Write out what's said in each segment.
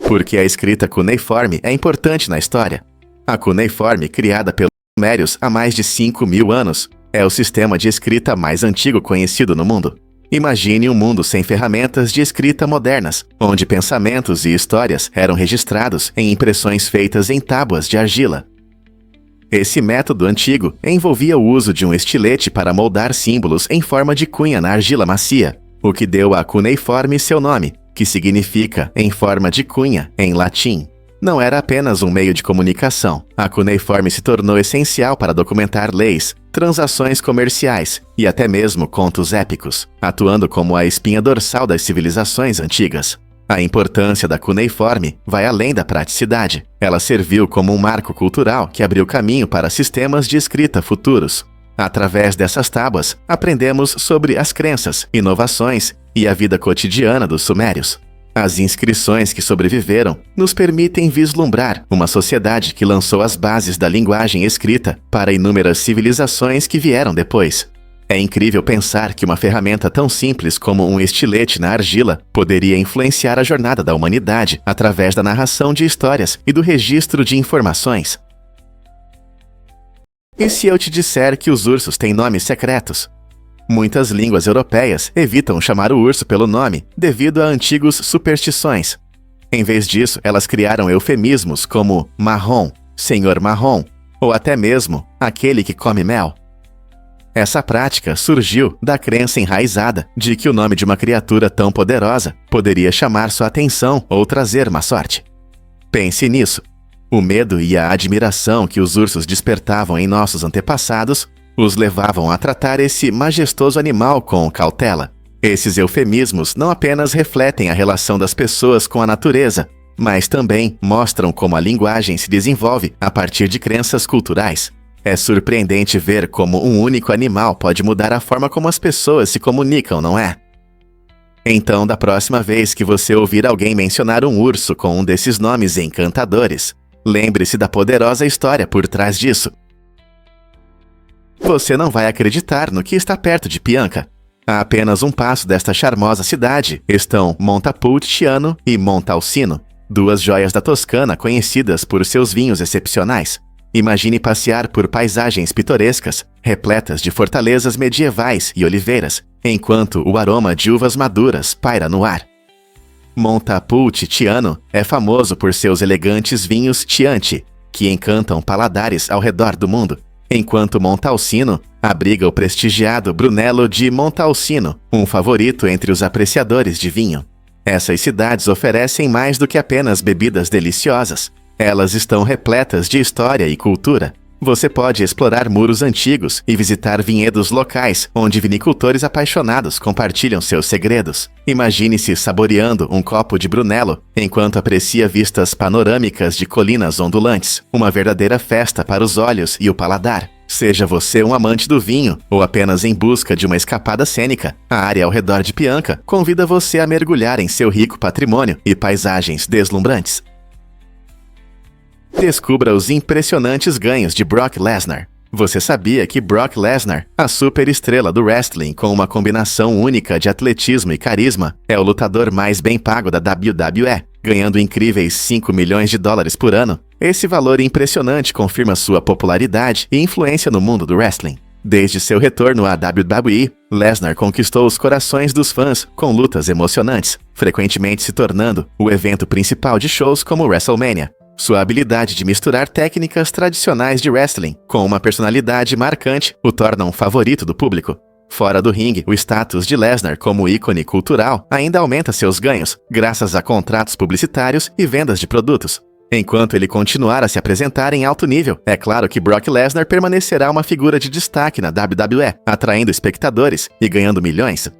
Porque a escrita cuneiforme é importante na história. A cuneiforme, criada pelos sumérios há mais de 5.000 anos, é o sistema de escrita mais antigo conhecido no mundo. Imagine um mundo sem ferramentas de escrita modernas, onde pensamentos e histórias eram registrados em impressões feitas em tábuas de argila. Esse método antigo envolvia o uso de um estilete para moldar símbolos em forma de cunha na argila macia, o que deu à cuneiforme seu nome, que significa em forma de cunha em latim. Não era apenas um meio de comunicação. A cuneiforme se tornou essencial para documentar leis, transações comerciais e até mesmo contos épicos, atuando como a espinha dorsal das civilizações antigas. A importância da cuneiforme vai além da praticidade. Ela serviu como um marco cultural que abriu caminho para sistemas de escrita futuros. Através dessas tábuas, aprendemos sobre as crenças, inovações e a vida cotidiana dos sumérios. As inscrições que sobreviveram nos permitem vislumbrar uma sociedade que lançou as bases da linguagem escrita para inúmeras civilizações que vieram depois. É incrível pensar que uma ferramenta tão simples como um estilete na argila poderia influenciar a jornada da humanidade através da narração de histórias e do registro de informações. E se eu te disser que os ursos têm nomes secretos? Muitas línguas europeias evitam chamar o urso pelo nome devido a antigos superstições. Em vez disso, elas criaram eufemismos como marrom, senhor marrom, ou até mesmo aquele que come mel. Essa prática surgiu da crença enraizada de que o nome de uma criatura tão poderosa poderia chamar sua atenção ou trazer má sorte. Pense nisso. O medo e a admiração que os ursos despertavam em nossos antepassados os levavam a tratar esse majestoso animal com cautela. Esses eufemismos não apenas refletem a relação das pessoas com a natureza, mas também mostram como a linguagem se desenvolve a partir de crenças culturais. É surpreendente ver como um único animal pode mudar a forma como as pessoas se comunicam, não é? Então, da próxima vez que você ouvir alguém mencionar um urso com um desses nomes encantadores, lembre-se da poderosa história por trás disso. Você não vai acreditar no que está perto de Pianca. A apenas um passo desta charmosa cidade estão Montepulciano e Montalcino, duas joias da Toscana conhecidas por seus vinhos excepcionais. Imagine passear por paisagens pitorescas, repletas de fortalezas medievais e oliveiras, enquanto o aroma de uvas maduras paira no ar. Montepulciano é famoso por seus elegantes vinhos Chianti, que encantam paladares ao redor do mundo, enquanto Montalcino abriga o prestigiado Brunello di Montalcino, um favorito entre os apreciadores de vinho. Essas cidades oferecem mais do que apenas bebidas deliciosas. Elas estão repletas de história e cultura. Você pode explorar muros antigos e visitar vinhedos locais, onde vinicultores apaixonados compartilham seus segredos. Imagine-se saboreando um copo de Brunello, enquanto aprecia vistas panorâmicas de colinas ondulantes, uma verdadeira festa para os olhos e o paladar. Seja você um amante do vinho ou apenas em busca de uma escapada cênica, a área ao redor de Pianca convida você a mergulhar em seu rico patrimônio e paisagens deslumbrantes. Descubra os impressionantes ganhos de Brock Lesnar. Você sabia que Brock Lesnar, a superestrela do wrestling com uma combinação única de atletismo e carisma, é o lutador mais bem pago da WWE, ganhando incríveis $5 milhões por ano? Esse valor impressionante confirma sua popularidade e influência no mundo do wrestling. Desde seu retorno à WWE, Lesnar conquistou os corações dos fãs com lutas emocionantes, frequentemente se tornando o evento principal de shows como WrestleMania. Sua habilidade de misturar técnicas tradicionais de wrestling com uma personalidade marcante o torna um favorito do público. Fora do ringue, o status de Lesnar como ícone cultural ainda aumenta seus ganhos, graças a contratos publicitários e vendas de produtos. Enquanto ele continuar a se apresentar em alto nível, é claro que Brock Lesnar permanecerá uma figura de destaque na WWE, atraindo espectadores e ganhando milhões.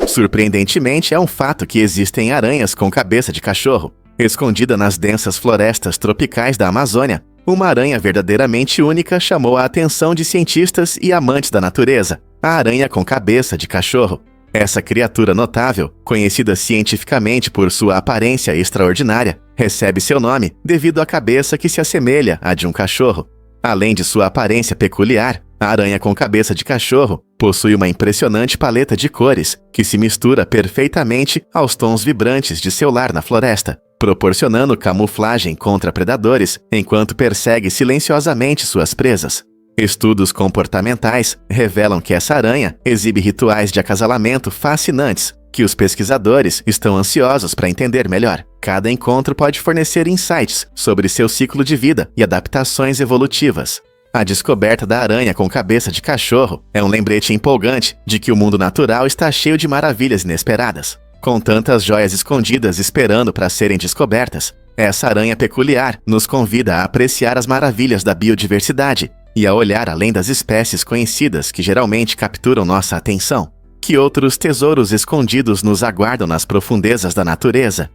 Surpreendentemente, é um fato que existem aranhas com cabeça de cachorro. Escondida nas densas florestas tropicais da Amazônia, uma aranha verdadeiramente única chamou a atenção de cientistas e amantes da natureza, a aranha com cabeça de cachorro. Essa criatura notável, conhecida cientificamente por sua aparência extraordinária, recebe seu nome devido à cabeça que se assemelha à de um cachorro. Além de sua aparência peculiar, A aranha com cabeça de cachorro possui uma impressionante paleta de cores que se mistura perfeitamente aos tons vibrantes de seu lar na floresta, proporcionando camuflagem contra predadores enquanto persegue silenciosamente suas presas. Estudos comportamentais revelam que essa aranha exibe rituais de acasalamento fascinantes que os pesquisadores estão ansiosos para entender melhor. Cada encontro pode fornecer insights sobre seu ciclo de vida e adaptações evolutivas. A descoberta da aranha com cabeça de cachorro é um lembrete empolgante de que o mundo natural está cheio de maravilhas inesperadas. Com tantas joias escondidas esperando para serem descobertas, essa aranha peculiar nos convida a apreciar as maravilhas da biodiversidade e a olhar além das espécies conhecidas que geralmente capturam nossa atenção. Que outros tesouros escondidos nos aguardam nas profundezas da natureza?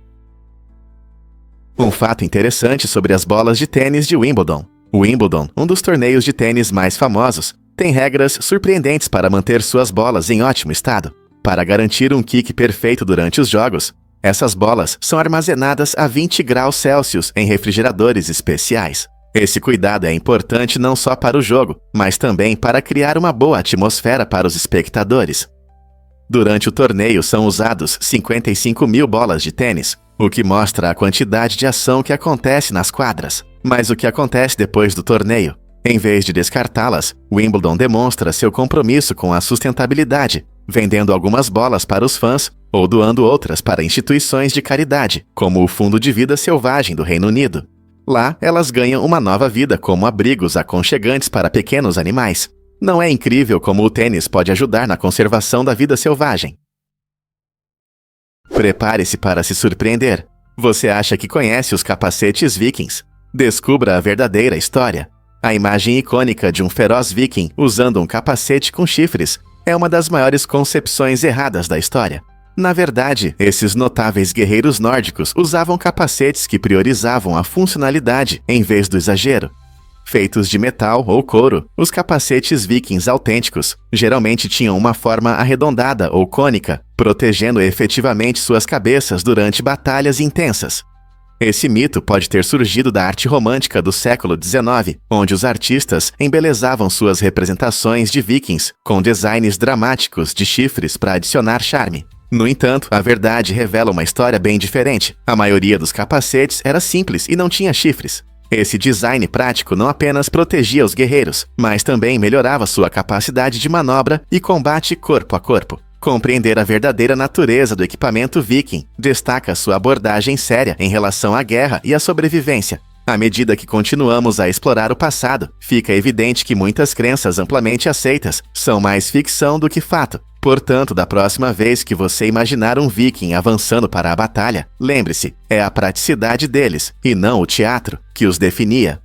Um fato interessante sobre as bolas de tênis de Wimbledon. O Wimbledon, um dos torneios de tênis mais famosos, tem regras surpreendentes para manter suas bolas em ótimo estado. Para garantir um kick perfeito durante os jogos, essas bolas são armazenadas a 20 graus Celsius em refrigeradores especiais. Esse cuidado é importante não só para o jogo, mas também para criar uma boa atmosfera para os espectadores. Durante o torneio são usados 55 mil bolas de tênis, o que mostra a quantidade de ação que acontece nas quadras. Mas o que acontece depois do torneio? Em vez de descartá-las, Wimbledon demonstra seu compromisso com a sustentabilidade, vendendo algumas bolas para os fãs ou doando outras para instituições de caridade, como o Fundo de Vida Selvagem do Reino Unido. Lá, elas ganham uma nova vida como abrigos aconchegantes para pequenos animais. Não é incrível como o tênis pode ajudar na conservação da vida selvagem? Prepare-se para se surpreender. Você acha que conhece os capacetes vikings? Descubra a verdadeira história. A imagem icônica de um feroz viking usando um capacete com chifres é uma das maiores concepções erradas da história. Na verdade, esses notáveis guerreiros nórdicos usavam capacetes que priorizavam a funcionalidade em vez do exagero. Feitos de metal ou couro, os capacetes vikings autênticos geralmente tinham uma forma arredondada ou cônica, protegendo efetivamente suas cabeças durante batalhas intensas. Esse mito pode ter surgido da arte romântica do século XIX, onde os artistas embelezavam suas representações de vikings com designs dramáticos de chifres para adicionar charme. No entanto, a verdade revela uma história bem diferente. A maioria dos capacetes era simples e não tinha chifres. Esse design prático não apenas protegia os guerreiros, mas também melhorava sua capacidade de manobra e combate corpo a corpo. Compreender a verdadeira natureza do equipamento viking destaca sua abordagem séria em relação à guerra e à sobrevivência. À medida que continuamos a explorar o passado, fica evidente que muitas crenças amplamente aceitas são mais ficção do que fato. Portanto, da próxima vez que você imaginar um viking avançando para a batalha, lembre-se, é a praticidade deles, e não o teatro, que os definia.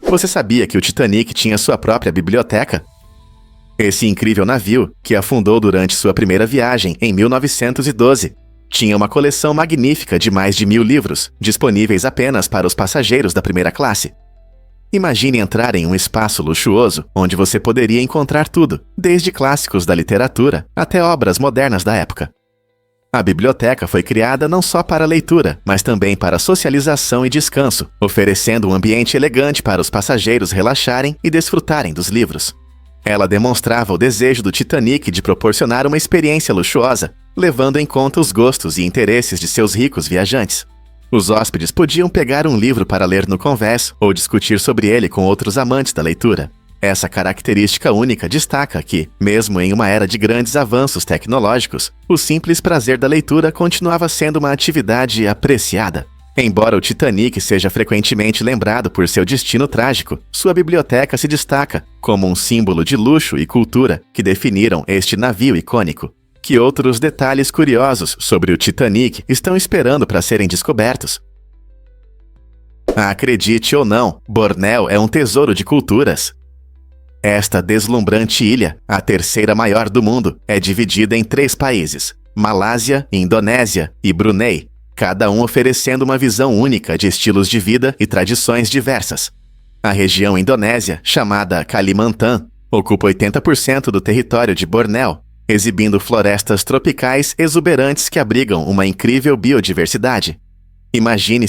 Você sabia que o Titanic tinha sua própria biblioteca? Esse incrível navio, que afundou durante sua primeira viagem em 1912, tinha uma coleção magnífica de mais de 1000 livros, disponíveis apenas para os passageiros da primeira classe. Imagine entrar em um espaço luxuoso, onde você poderia encontrar tudo, desde clássicos da literatura até obras modernas da época. A biblioteca foi criada não só para leitura, mas também para socialização e descanso, oferecendo um ambiente elegante para os passageiros relaxarem e desfrutarem dos livros. Ela demonstrava o desejo do Titanic de proporcionar uma experiência luxuosa, levando em conta os gostos e interesses de seus ricos viajantes. Os hóspedes podiam pegar um livro para ler no convés ou discutir sobre ele com outros amantes da leitura. Essa característica única destaca que, mesmo em uma era de grandes avanços tecnológicos, o simples prazer da leitura continuava sendo uma atividade apreciada. Embora o Titanic seja frequentemente lembrado por seu destino trágico, sua biblioteca se destaca como um símbolo de luxo e cultura que definiram este navio icônico. Que outros detalhes curiosos sobre o Titanic estão esperando para serem descobertos? Acredite ou não, Bornéu é um tesouro de culturas. Esta deslumbrante ilha, a terceira maior do mundo, é dividida em 3 países: Malásia, Indonésia e Brunei, cada um oferecendo uma visão única de estilos de vida e tradições diversas. A região indonésia, chamada Kalimantan, ocupa 80% do território de Bornéu, exibindo florestas tropicais exuberantes que abrigam uma incrível biodiversidade. Imagine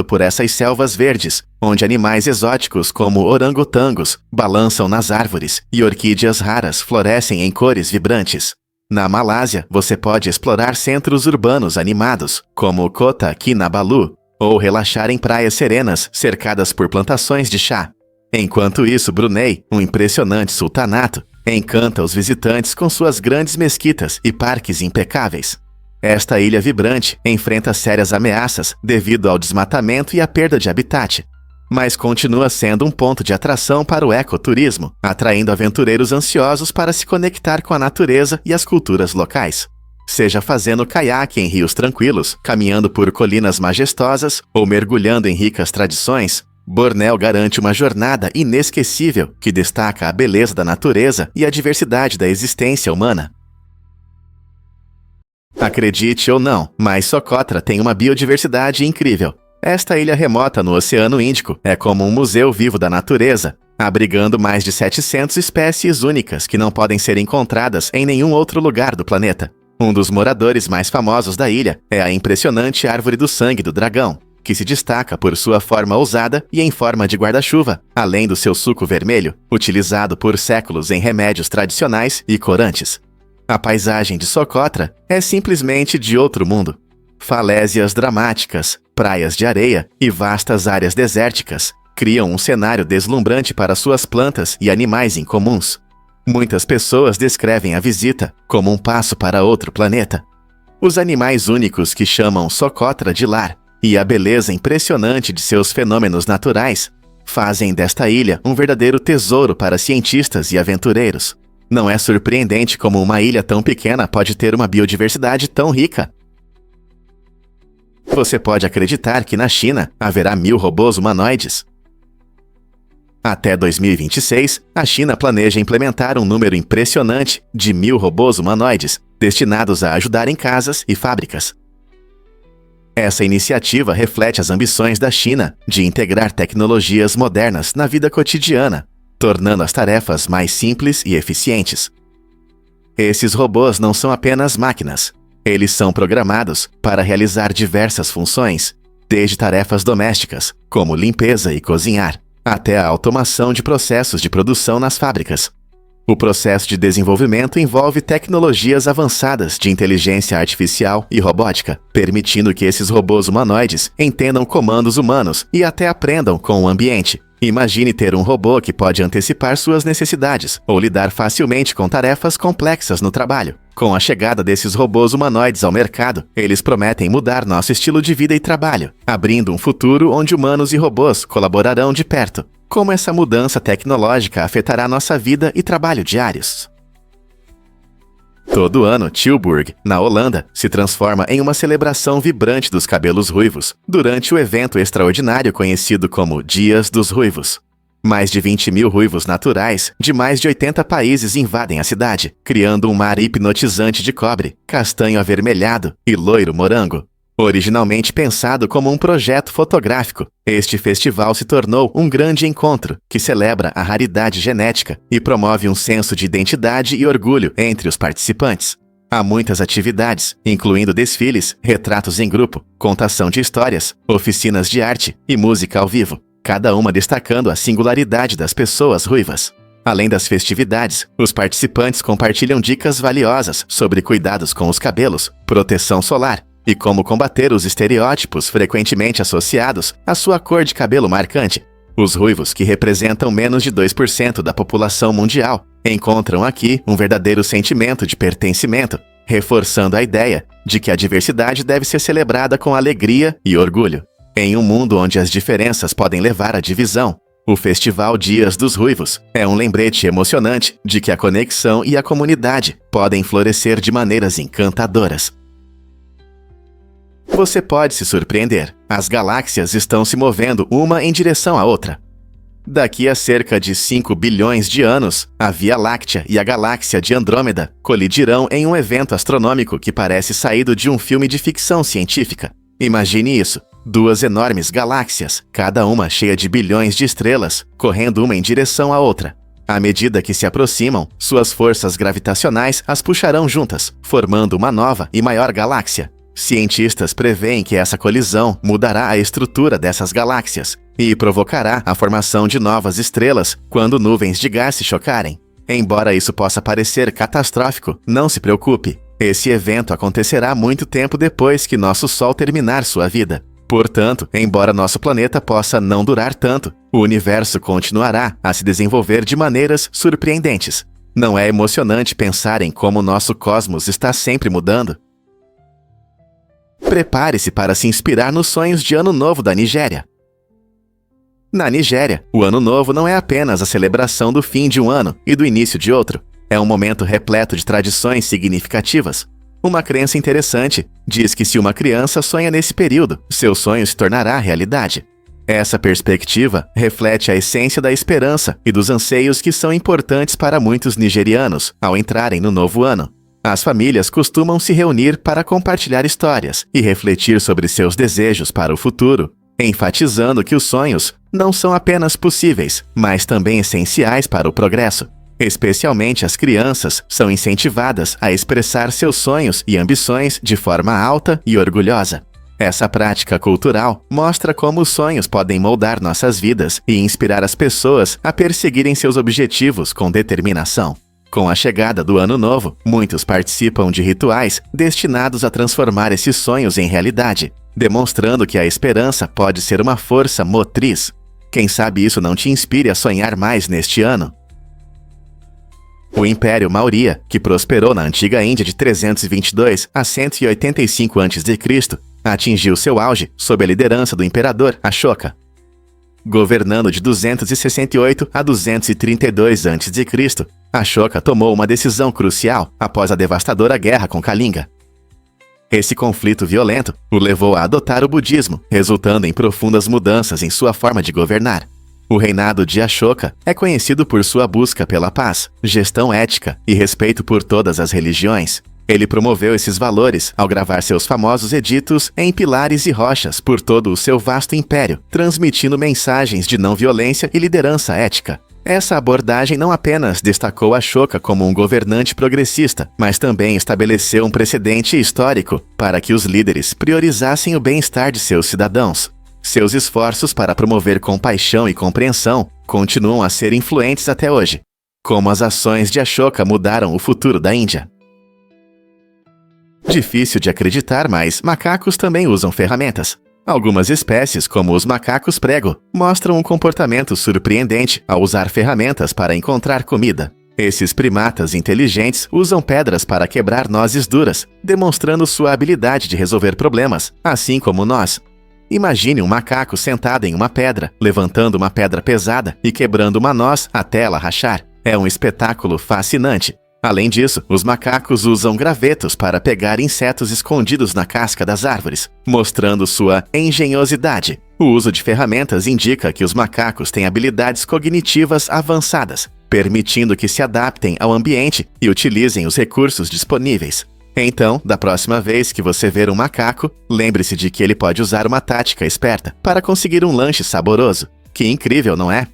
por essas selvas verdes, onde animais exóticos como orangotangos balançam nas árvores e orquídeas raras florescem em cores vibrantes. Na Malásia, você pode explorar centros urbanos animados, como Kota Kinabalu, ou relaxar em praias serenas cercadas por plantações de chá. Enquanto isso, Brunei, um impressionante sultanato, encanta os visitantes com suas grandes mesquitas e parques impecáveis. Esta ilha vibrante enfrenta sérias ameaças devido ao desmatamento e à perda de habitat, mas continua sendo um ponto de atração para o ecoturismo, atraindo aventureiros ansiosos para se conectar com a natureza e as culturas locais. Seja fazendo caiaque em rios tranquilos, caminhando por colinas majestosas ou mergulhando em ricas tradições, Bornéu garante uma jornada inesquecível que destaca a beleza da natureza e a diversidade da existência humana. Acredite ou não, mas Socotra tem uma biodiversidade incrível. Esta ilha remota no Oceano Índico é como um museu vivo da natureza, abrigando mais de 700 espécies únicas que não podem ser encontradas em nenhum outro lugar do planeta. Um dos moradores mais famosos da ilha é a impressionante Árvore do Sangue do Dragão, que se destaca por sua forma ousada e em forma de guarda-chuva, além do seu suco vermelho, utilizado por séculos em remédios tradicionais e corantes. A paisagem de Socotra é simplesmente de outro mundo. Falésias dramáticas, praias de areia e vastas áreas desérticas criam um cenário deslumbrante para suas plantas e animais incomuns. Muitas pessoas descrevem a visita como um passo para outro planeta. Os animais únicos que chamam Socotra de lar e a beleza impressionante de seus fenômenos naturais fazem desta ilha um verdadeiro tesouro para cientistas e aventureiros. Não é surpreendente como uma ilha tão pequena pode ter uma biodiversidade tão rica. Você pode acreditar que na China haverá 1000 robôs humanoides. Até 2026, a China planeja implementar um número impressionante de 1000 robôs humanoides, destinados a ajudar em casas e fábricas. Essa iniciativa reflete as ambições da China de integrar tecnologias modernas na vida cotidiana, tornando as tarefas mais simples e eficientes. Esses robôs não são apenas máquinas. Eles são programados para realizar diversas funções, desde tarefas domésticas, como limpeza e cozinhar, até a automação de processos de produção nas fábricas. O processo de desenvolvimento envolve tecnologias avançadas de inteligência artificial e robótica, permitindo que esses robôs humanoides entendam comandos humanos e até aprendam com o ambiente. Imagine ter um robô que pode antecipar suas necessidades ou lidar facilmente com tarefas complexas no trabalho. Com a chegada desses robôs humanoides ao mercado, eles prometem mudar nosso estilo de vida e trabalho, abrindo um futuro onde humanos e robôs colaborarão de perto. Como essa mudança tecnológica afetará nossa vida e trabalho diários? Todo ano, Tilburg, na Holanda, se transforma em uma celebração vibrante dos cabelos ruivos, durante o evento extraordinário conhecido como Dias dos Ruivos. Mais de 20.000 ruivos naturais de mais de 80 países invadem a cidade, criando um mar hipnotizante de cobre, castanho avermelhado e loiro morango. Originalmente pensado como um projeto fotográfico, este festival se tornou um grande encontro que celebra a raridade genética e promove um senso de identidade e orgulho entre os participantes. Há muitas atividades, incluindo desfiles, retratos em grupo, contação de histórias, oficinas de arte e música ao vivo, cada uma destacando a singularidade das pessoas ruivas. Além das festividades, os participantes compartilham dicas valiosas sobre cuidados com os cabelos, proteção solar e como combater os estereótipos frequentemente associados à sua cor de cabelo marcante. Os ruivos, que representam menos de 2% da população mundial, encontram aqui um verdadeiro sentimento de pertencimento, reforçando a ideia de que a diversidade deve ser celebrada com alegria e orgulho. Em um mundo onde as diferenças podem levar à divisão, o Festival Dias dos Ruivos é um lembrete emocionante de que a conexão e a comunidade podem florescer de maneiras encantadoras. Você pode se surpreender. As galáxias estão se movendo uma em direção à outra. Daqui a cerca de 5 bilhões de anos, a Via Láctea e a galáxia de Andrômeda colidirão em um evento astronômico que parece saído de um filme de ficção científica. Imagine isso. 2 enormes galáxias, cada uma cheia de bilhões de estrelas, correndo uma em direção à outra. À medida que se aproximam, suas forças gravitacionais as puxarão juntas, formando uma nova e maior galáxia. Cientistas preveem que essa colisão mudará a estrutura dessas galáxias e provocará a formação de novas estrelas quando nuvens de gás se chocarem. Embora isso possa parecer catastrófico, não se preocupe. Esse evento acontecerá muito tempo depois que nosso Sol terminar sua vida. Portanto, embora nosso planeta possa não durar tanto, o universo continuará a se desenvolver de maneiras surpreendentes. Não é emocionante pensar em como nosso cosmos está sempre mudando? Prepare-se para se inspirar nos sonhos de Ano Novo da Nigéria. Na Nigéria, o Ano Novo não é apenas a celebração do fim de um ano e do início de outro. É um momento repleto de tradições significativas. Uma crença interessante diz que se uma criança sonha nesse período, seu sonho se tornará realidade. Essa perspectiva reflete a essência da esperança e dos anseios que são importantes para muitos nigerianos ao entrarem no novo ano. As famílias costumam se reunir para compartilhar histórias e refletir sobre seus desejos para o futuro, enfatizando que os sonhos não são apenas possíveis, mas também essenciais para o progresso. Especialmente as crianças são incentivadas a expressar seus sonhos e ambições de forma alta e orgulhosa. Essa prática cultural mostra como os sonhos podem moldar nossas vidas e inspirar as pessoas a perseguirem seus objetivos com determinação. Com a chegada do Ano Novo, muitos participam de rituais destinados a transformar esses sonhos em realidade, demonstrando que a esperança pode ser uma força motriz. Quem sabe isso não te inspire a sonhar mais neste ano? O Império Maurya, que prosperou na antiga Índia de 322 a 185 a.C., atingiu seu auge sob a liderança do imperador Ashoka. Governando de 268 a 232 a.C., Ashoka tomou uma decisão crucial após a devastadora guerra com Kalinga. Esse conflito violento o levou a adotar o budismo, resultando em profundas mudanças em sua forma de governar. O reinado de Ashoka é conhecido por sua busca pela paz, gestão ética e respeito por todas as religiões. Ele promoveu esses valores ao gravar seus famosos editos em pilares e rochas por todo o seu vasto império, transmitindo mensagens de não violência e liderança ética. Essa abordagem não apenas destacou Ashoka como um governante progressista, mas também estabeleceu um precedente histórico para que os líderes priorizassem o bem-estar de seus cidadãos. Seus esforços para promover compaixão e compreensão continuam a ser influentes até hoje. Como as ações de Ashoka mudaram o futuro da Índia. Difícil de acreditar, mas macacos também usam ferramentas. Algumas espécies, como os macacos prego, mostram um comportamento surpreendente ao usar ferramentas para encontrar comida. Esses primatas inteligentes usam pedras para quebrar nozes duras, demonstrando sua habilidade de resolver problemas, assim como nós. Imagine um macaco sentado em uma pedra, levantando uma pedra pesada e quebrando uma noz até ela rachar. É um espetáculo fascinante. Além disso, os macacos usam gravetos para pegar insetos escondidos na casca das árvores, mostrando sua engenhosidade. O uso de ferramentas indica que os macacos têm habilidades cognitivas avançadas, permitindo que se adaptem ao ambiente e utilizem os recursos disponíveis. Então, da próxima vez que você ver um macaco, lembre-se de que ele pode usar uma tática esperta para conseguir um lanche saboroso. Que incrível, não é?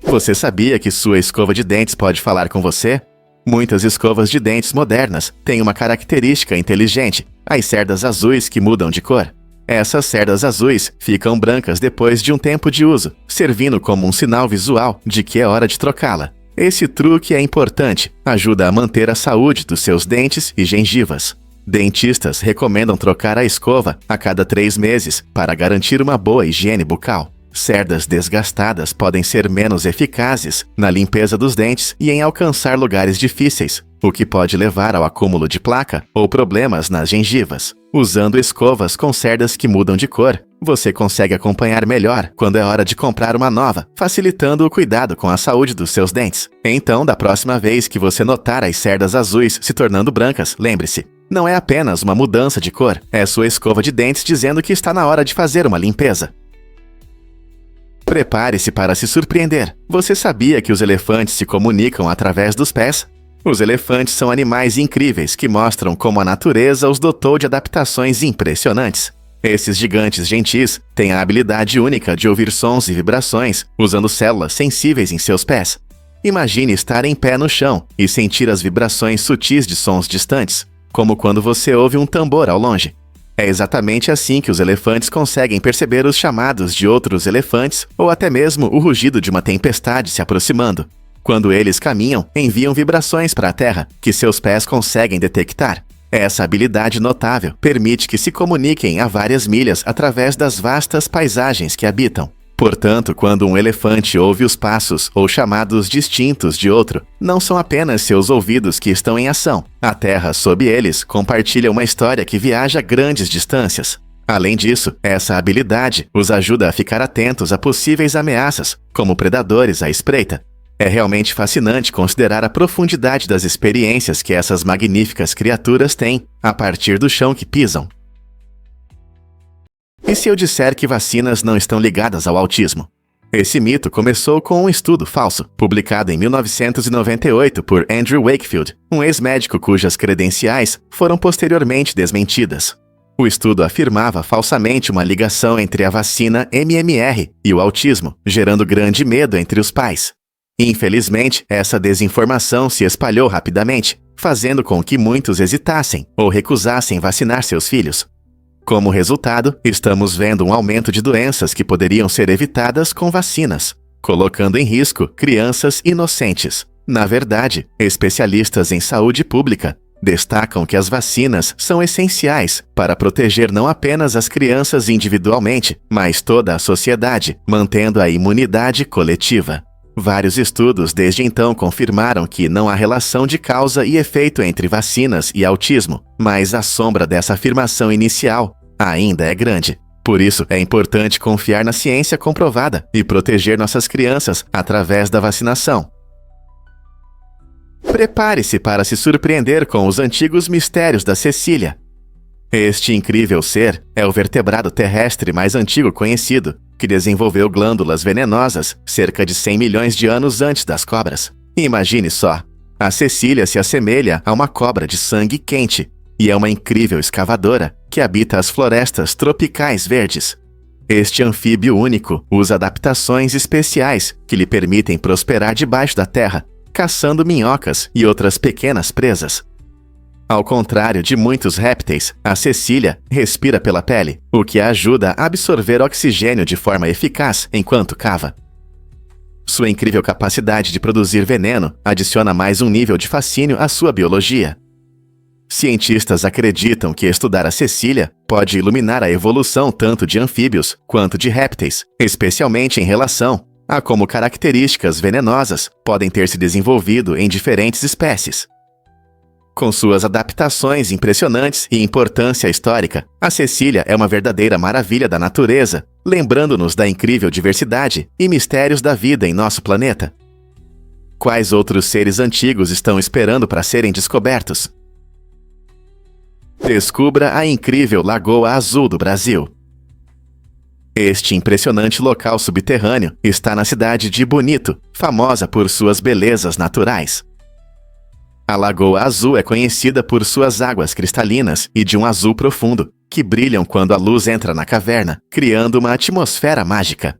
Você sabia que sua escova de dentes pode falar com você? Muitas escovas de dentes modernas têm uma característica inteligente, as cerdas azuis que mudam de cor. Essas cerdas azuis ficam brancas depois de um tempo de uso, servindo como um sinal visual de que é hora de trocá-la. Esse truque é importante, ajuda a manter a saúde dos seus dentes e gengivas. Dentistas recomendam trocar a escova a cada 3 meses para garantir uma boa higiene bucal. Cerdas desgastadas podem ser menos eficazes na limpeza dos dentes e em alcançar lugares difíceis, o que pode levar ao acúmulo de placa ou problemas nas gengivas. Usando escovas com cerdas que mudam de cor, você consegue acompanhar melhor quando é hora de comprar uma nova, facilitando o cuidado com a saúde dos seus dentes. Então, da próxima vez que você notar as cerdas azuis se tornando brancas, lembre-se, não é apenas uma mudança de cor, é sua escova de dentes dizendo que está na hora de fazer uma limpeza. Prepare-se para se surpreender. Você sabia que os elefantes se comunicam através dos pés? Os elefantes são animais incríveis que mostram como a natureza os dotou de adaptações impressionantes. Esses gigantes gentis têm a habilidade única de ouvir sons e vibrações, usando células sensíveis em seus pés. Imagine estar em pé no chão e sentir as vibrações sutis de sons distantes. como quando você ouve um tambor ao longe. É exatamente assim que os elefantes conseguem perceber os chamados de outros elefantes ou até mesmo o rugido de uma tempestade se aproximando. Quando eles caminham, enviam vibrações para a terra, que seus pés conseguem detectar. Essa habilidade notável permite que se comuniquem a várias milhas através das vastas paisagens que habitam. Portanto, quando um elefante ouve os passos ou chamados distintos de outro, não são apenas seus ouvidos que estão em ação. A terra sob eles compartilha uma história que viaja grandes distâncias. Além disso, essa habilidade os ajuda a ficar atentos a possíveis ameaças, como predadores à espreita. É realmente fascinante considerar a profundidade das experiências que essas magníficas criaturas têm a partir do chão que pisam. E se eu disser que vacinas não estão ligadas ao autismo? Esse mito começou com um estudo falso, publicado em 1998 por Andrew Wakefield, um ex-médico cujas credenciais foram posteriormente desmentidas. O estudo afirmava falsamente uma ligação entre a vacina MMR e o autismo, gerando grande medo entre os pais. Infelizmente, essa desinformação se espalhou rapidamente, fazendo com que muitos hesitassem ou recusassem vacinar seus filhos. Como resultado, estamos vendo um aumento de doenças que poderiam ser evitadas com vacinas, colocando em risco crianças inocentes. Na verdade, especialistas em saúde pública destacam que as vacinas são essenciais para proteger não apenas as crianças individualmente, mas toda a sociedade, mantendo a imunidade coletiva. Vários estudos desde então confirmaram que não há relação de causa e efeito entre vacinas e autismo, mas a sombra dessa afirmação inicial ainda é grande. Por isso, é importante confiar na ciência comprovada e proteger nossas crianças através da vacinação. Prepare-se para se surpreender com os antigos mistérios da Cecília. Este incrível ser é o vertebrado terrestre mais antigo conhecido, que desenvolveu glândulas venenosas cerca de 100 milhões de anos antes das cobras. Imagine só, a Cecília se assemelha a uma cobra de sangue quente e é uma incrível escavadora que habita as florestas tropicais verdes. Este anfíbio único usa adaptações especiais que lhe permitem prosperar debaixo da terra, caçando minhocas e outras pequenas presas. Ao contrário de muitos répteis, a Cecília respira pela pele, o que a ajuda a absorver oxigênio de forma eficaz enquanto cava. Sua incrível capacidade de produzir veneno adiciona mais um nível de fascínio à sua biologia. Cientistas acreditam que estudar a Cecília pode iluminar a evolução tanto de anfíbios quanto de répteis, especialmente em relação a como características venenosas podem ter se desenvolvido em diferentes espécies. Com suas adaptações impressionantes e importância histórica, a Cecília é uma verdadeira maravilha da natureza, lembrando-nos da incrível diversidade e mistérios da vida em nosso planeta. Quais outros seres antigos estão esperando para serem descobertos? Descubra a incrível Lagoa Azul do Brasil. Este impressionante local subterrâneo está na cidade de Bonito, famosa por suas belezas naturais. A Lagoa Azul é conhecida por suas águas cristalinas e de um azul profundo, que brilham quando a luz entra na caverna, criando uma atmosfera mágica.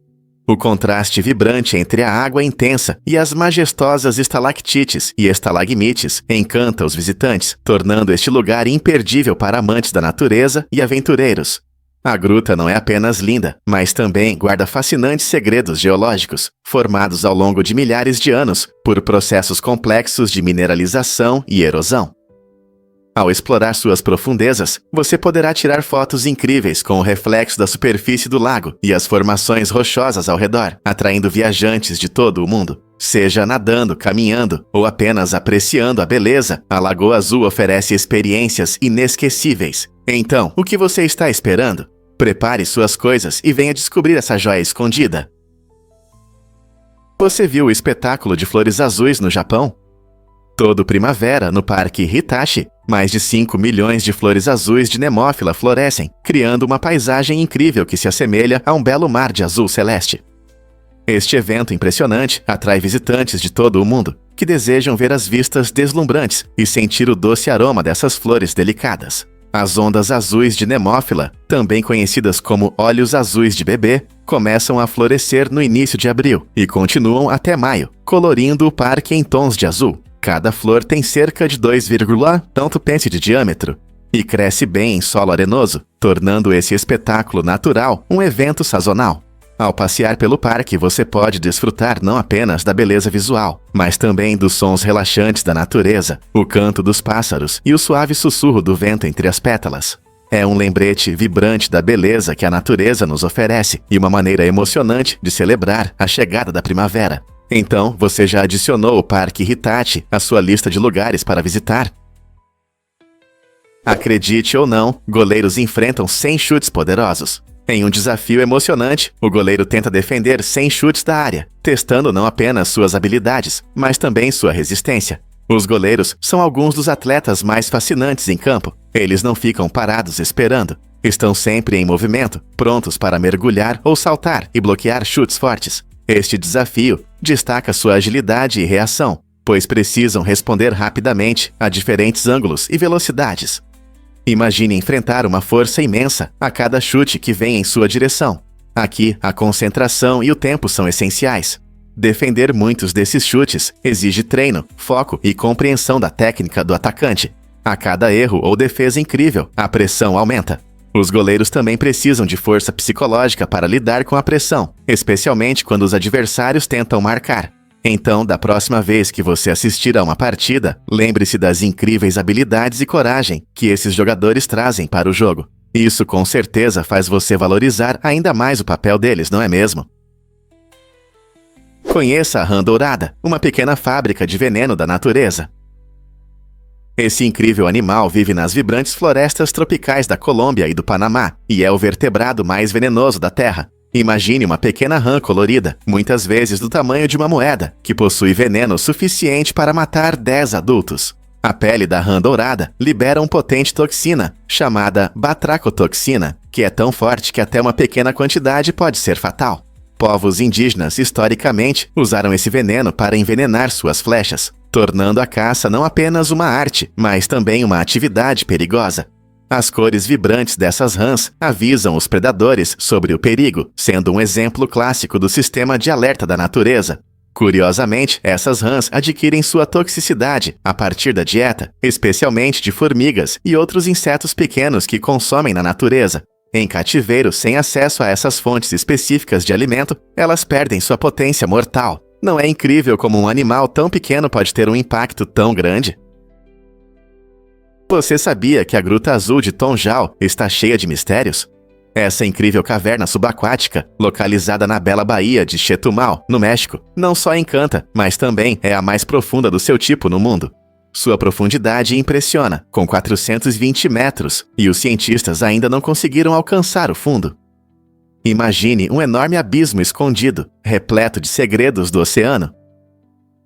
O contraste vibrante entre a água intensa e as majestosas estalactites e estalagmites encanta os visitantes, tornando este lugar imperdível para amantes da natureza e aventureiros. A gruta não é apenas linda, mas também guarda fascinantes segredos geológicos, formados ao longo de milhares de anos por processos complexos de mineralização e erosão. Ao explorar suas profundezas, você poderá tirar fotos incríveis com o reflexo da superfície do lago e as formações rochosas ao redor, atraindo viajantes de todo o mundo. Seja nadando, caminhando ou apenas apreciando a beleza, a Lagoa Azul oferece experiências inesquecíveis. Então, o que você está esperando? Prepare suas coisas e venha descobrir essa joia escondida. Você viu o espetáculo de flores azuis no Japão? Todo primavera, no Parque Hitachi, mais de 5 milhões de flores azuis de Nemófila florescem, criando uma paisagem incrível que se assemelha a um belo mar de azul celeste. Este evento impressionante atrai visitantes de todo o mundo, que desejam ver as vistas deslumbrantes e sentir o doce aroma dessas flores delicadas. As ondas azuis de Nemófila, também conhecidas como olhos azuis de bebê, começam a florescer no início de abril e continuam até maio, colorindo o parque em tons de azul. Cada flor tem cerca de 2, tanto pence de diâmetro e cresce bem em solo arenoso, tornando esse espetáculo natural um evento sazonal. Ao passear pelo parque, você pode desfrutar não apenas da beleza visual, mas também dos sons relaxantes da natureza, o canto dos pássaros e o suave sussurro do vento entre as pétalas. É um lembrete vibrante da beleza que a natureza nos oferece e uma maneira emocionante de celebrar a chegada da primavera. Então, você já adicionou o Parque Hitachi à sua lista de lugares para visitar? Acredite ou não, goleiros enfrentam 100 chutes poderosos. Em um desafio emocionante, o goleiro tenta defender 100 chutes da área, testando não apenas suas habilidades, mas também sua resistência. Os goleiros são alguns dos atletas mais fascinantes em campo. Eles não ficam parados esperando. Estão sempre em movimento, prontos para mergulhar ou saltar e bloquear chutes fortes. Este desafio destaca sua agilidade e reação, pois precisam responder rapidamente a diferentes ângulos e velocidades. Imagine enfrentar uma força imensa a cada chute que vem em sua direção. Aqui, a concentração e o tempo são essenciais. Defender muitos desses chutes exige treino, foco e compreensão da técnica do atacante. A cada erro ou defesa incrível, a pressão aumenta. Os goleiros também precisam de força psicológica para lidar com a pressão, especialmente quando os adversários tentam marcar. Então, da próxima vez que você assistir a uma partida, lembre-se das incríveis habilidades e coragem que esses jogadores trazem para o jogo. Isso com certeza faz você valorizar ainda mais o papel deles, não é mesmo? Conheça a rã dourada, uma pequena fábrica de veneno da natureza. Esse incrível animal vive nas vibrantes florestas tropicais da Colômbia e do Panamá, e é o vertebrado mais venenoso da Terra. Imagine uma pequena rã colorida, muitas vezes do tamanho de uma moeda, que possui veneno suficiente para matar 10 adultos. A pele da rã dourada libera uma potente toxina, chamada batracotoxina, que é tão forte que até uma pequena quantidade pode ser fatal. Povos indígenas, historicamente, usaram esse veneno para envenenar suas flechas, tornando a caça não apenas uma arte, mas também uma atividade perigosa. As cores vibrantes dessas rãs avisam os predadores sobre o perigo, sendo um exemplo clássico do sistema de alerta da natureza. Curiosamente, essas rãs adquirem sua toxicidade a partir da dieta, especialmente de formigas e outros insetos pequenos que consomem na natureza. Em cativeiro, sem acesso a essas fontes específicas de alimento, elas perdem sua potência mortal. Não é incrível como um animal tão pequeno pode ter um impacto tão grande? Você sabia que a Gruta Azul de Tonjal está cheia de mistérios? Essa incrível caverna subaquática, localizada na bela baía de Chetumal, no México, não só encanta, mas também é a mais profunda do seu tipo no mundo. Sua profundidade impressiona, com 420 metros, e os cientistas ainda não conseguiram alcançar o fundo. Imagine um enorme abismo escondido, repleto de segredos do oceano.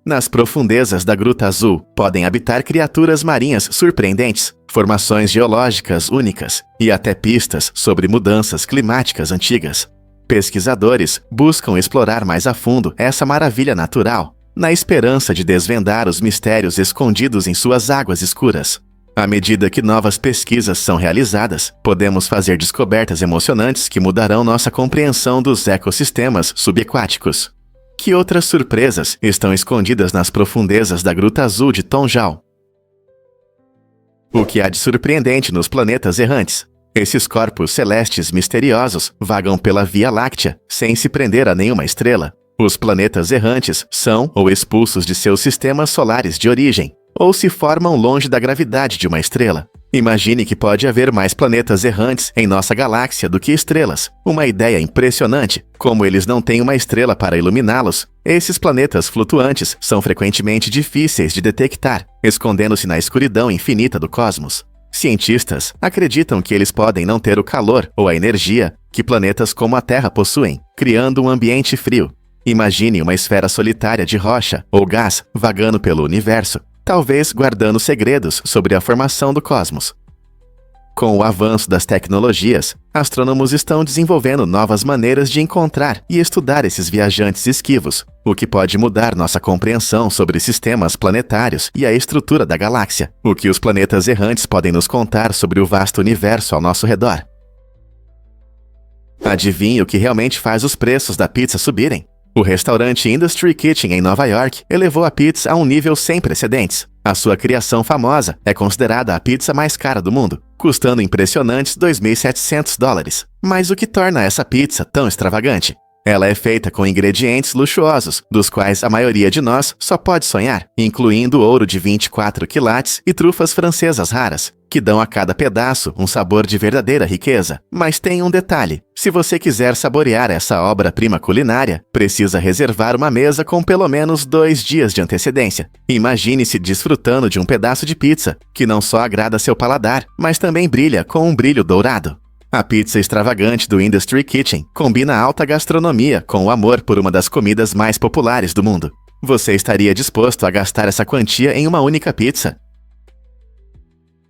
Nas profundezas da Gruta Azul, podem habitar criaturas marinhas surpreendentes, formações geológicas únicas e até pistas sobre mudanças climáticas antigas. Pesquisadores buscam explorar mais a fundo essa maravilha natural, na esperança de desvendar os mistérios escondidos em suas águas escuras. À medida que novas pesquisas são realizadas, podemos fazer descobertas emocionantes que mudarão nossa compreensão dos ecossistemas subaquáticos. Que outras surpresas estão escondidas nas profundezas da Gruta Azul de Tonjal? O que há de surpreendente nos planetas errantes? Esses corpos celestes misteriosos vagam pela Via Láctea sem se prender a nenhuma estrela. Os planetas errantes são ou expulsos de seus sistemas solares de origem, ou se formam longe da gravidade de uma estrela. Imagine que pode haver mais planetas errantes em nossa galáxia do que estrelas. Uma ideia impressionante. Como eles não têm uma estrela para iluminá-los, esses planetas flutuantes são frequentemente difíceis de detectar, escondendo-se na escuridão infinita do cosmos. Cientistas acreditam que eles podem não ter o calor ou a energia que planetas como a Terra possuem, criando um ambiente frio. Imagine uma esfera solitária de rocha ou gás vagando pelo universo, talvez guardando segredos sobre a formação do cosmos. Com o avanço das tecnologias, astrônomos estão desenvolvendo novas maneiras de encontrar e estudar esses viajantes esquivos, o que pode mudar nossa compreensão sobre sistemas planetários e a estrutura da galáxia, o que os planetas errantes podem nos contar sobre o vasto universo ao nosso redor. Adivinhe o que realmente faz os preços da pizza subirem? O restaurante Industry Kitchen em Nova York elevou a pizza a um nível sem precedentes. A sua criação famosa é considerada a pizza mais cara do mundo, custando impressionantes $2.700. Mas o que torna essa pizza tão extravagante? Ela é feita com ingredientes luxuosos, dos quais a maioria de nós só pode sonhar, incluindo ouro de 24 quilates e trufas francesas raras, que dão a cada pedaço um sabor de verdadeira riqueza. Mas tem um detalhe: se você quiser saborear essa obra-prima culinária, precisa reservar uma mesa com pelo menos 2 dias de antecedência. Imagine-se desfrutando de um pedaço de pizza, que não só agrada seu paladar, mas também brilha com um brilho dourado. A pizza extravagante do Industry Kitchen combina alta gastronomia com o amor por uma das comidas mais populares do mundo. Você estaria disposto a gastar essa quantia em uma única pizza?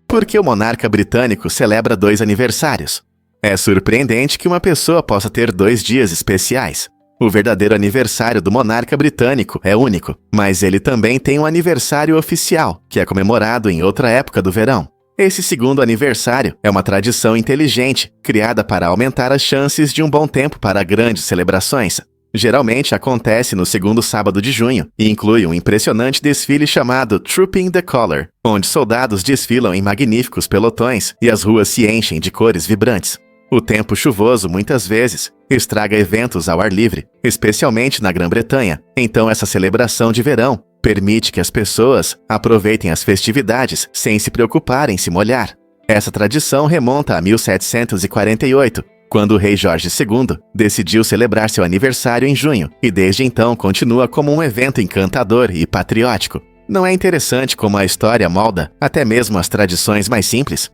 Por que o monarca britânico celebra 2 aniversários? É surpreendente que uma pessoa possa ter 2 dias especiais. O verdadeiro aniversário do monarca britânico é único, mas ele também tem um aniversário oficial, que é comemorado em outra época do verão. Esse segundo aniversário é uma tradição inteligente, criada para aumentar as chances de um bom tempo para grandes celebrações. Geralmente acontece no segundo sábado de junho e inclui um impressionante desfile chamado Trooping the Colour, onde soldados desfilam em magníficos pelotões e as ruas se enchem de cores vibrantes. O tempo chuvoso, muitas vezes, estraga eventos ao ar livre, especialmente na Grã-Bretanha. Então essa celebração de verão permite que as pessoas aproveitem as festividades sem se preocupar em se molhar. Essa tradição remonta a 1748, quando o rei Jorge II decidiu celebrar seu aniversário em junho, e desde então continua como um evento encantador e patriótico. Não é interessante como a história molda até mesmo as tradições mais simples?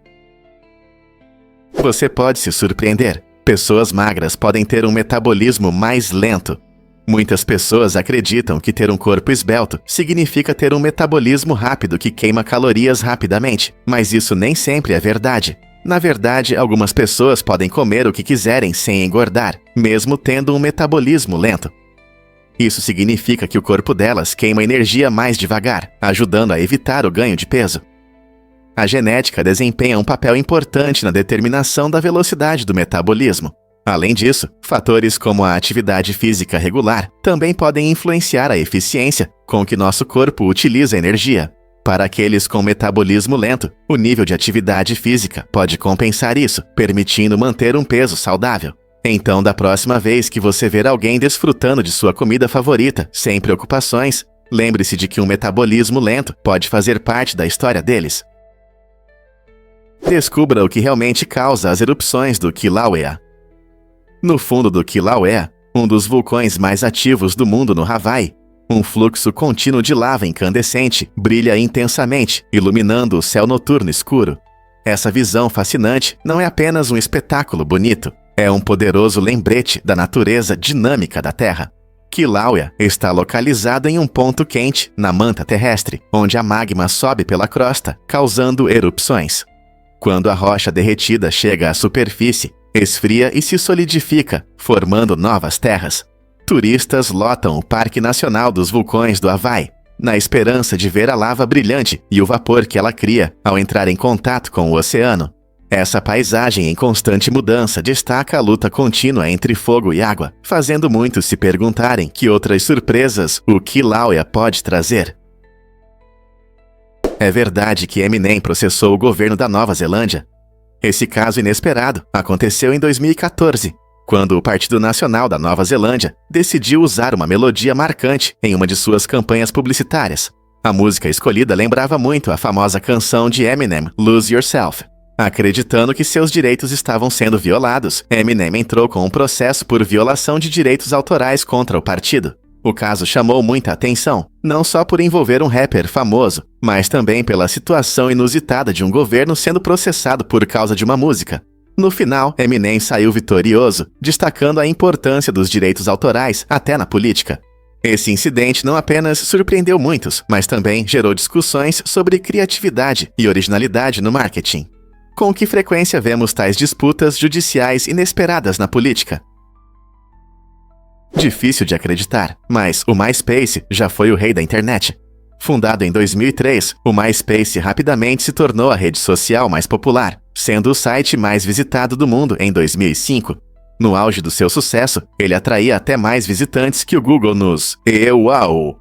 Você pode se surpreender. Pessoas magras podem ter um metabolismo mais lento. Muitas pessoas acreditam que ter um corpo esbelto significa ter um metabolismo rápido que queima calorias rapidamente, mas isso nem sempre é verdade. Na verdade, algumas pessoas podem comer o que quiserem sem engordar, mesmo tendo um metabolismo lento. Isso significa que o corpo delas queima energia mais devagar, ajudando a evitar o ganho de peso. A genética desempenha um papel importante na determinação da velocidade do metabolismo. Além disso, fatores como a atividade física regular também podem influenciar a eficiência com que nosso corpo utiliza energia. Para aqueles com metabolismo lento, o nível de atividade física pode compensar isso, permitindo manter um peso saudável. Então, da próxima vez que você ver alguém desfrutando de sua comida favorita, sem preocupações, lembre-se de que um metabolismo lento pode fazer parte da história deles. Descubra o que realmente causa as erupções do Kilauea. No fundo do Kilauea, um dos vulcões mais ativos do mundo no Hawaii, um fluxo contínuo de lava incandescente brilha intensamente, iluminando o céu noturno escuro. Essa visão fascinante não é apenas um espetáculo bonito, é um poderoso lembrete da natureza dinâmica da Terra. Kilauea está localizado em um ponto quente na manta terrestre, onde a magma sobe pela crosta, causando erupções. Quando a rocha derretida chega à superfície, esfria e se solidifica, formando novas terras. Turistas lotam o Parque Nacional dos Vulcões do Hawaii, na esperança de ver a lava brilhante e o vapor que ela cria ao entrar em contato com o oceano. Essa paisagem em constante mudança destaca a luta contínua entre fogo e água, fazendo muitos se perguntarem que outras surpresas o Kilauea pode trazer. É verdade que Eminem processou o governo da Nova Zelândia? Esse caso inesperado aconteceu em 2014, quando o Partido Nacional da Nova Zelândia decidiu usar uma melodia marcante em uma de suas campanhas publicitárias. A música escolhida lembrava muito a famosa canção de Eminem, Lose Yourself. Acreditando que seus direitos estavam sendo violados, Eminem entrou com um processo por violação de direitos autorais contra o partido. O caso chamou muita atenção, não só por envolver um rapper famoso, mas também pela situação inusitada de um governo sendo processado por causa de uma música. No final, Eminem saiu vitorioso, destacando a importância dos direitos autorais até na política. Esse incidente não apenas surpreendeu muitos, mas também gerou discussões sobre criatividade e originalidade no marketing. Com que frequência vemos tais disputas judiciais inesperadas na política? Difícil de acreditar, mas o MySpace já foi o rei da internet. Fundado em 2003, o MySpace rapidamente se tornou a rede social mais popular, sendo o site mais visitado do mundo em 2005. No auge do seu sucesso, ele atraía até mais visitantes que o Google nos EUAU.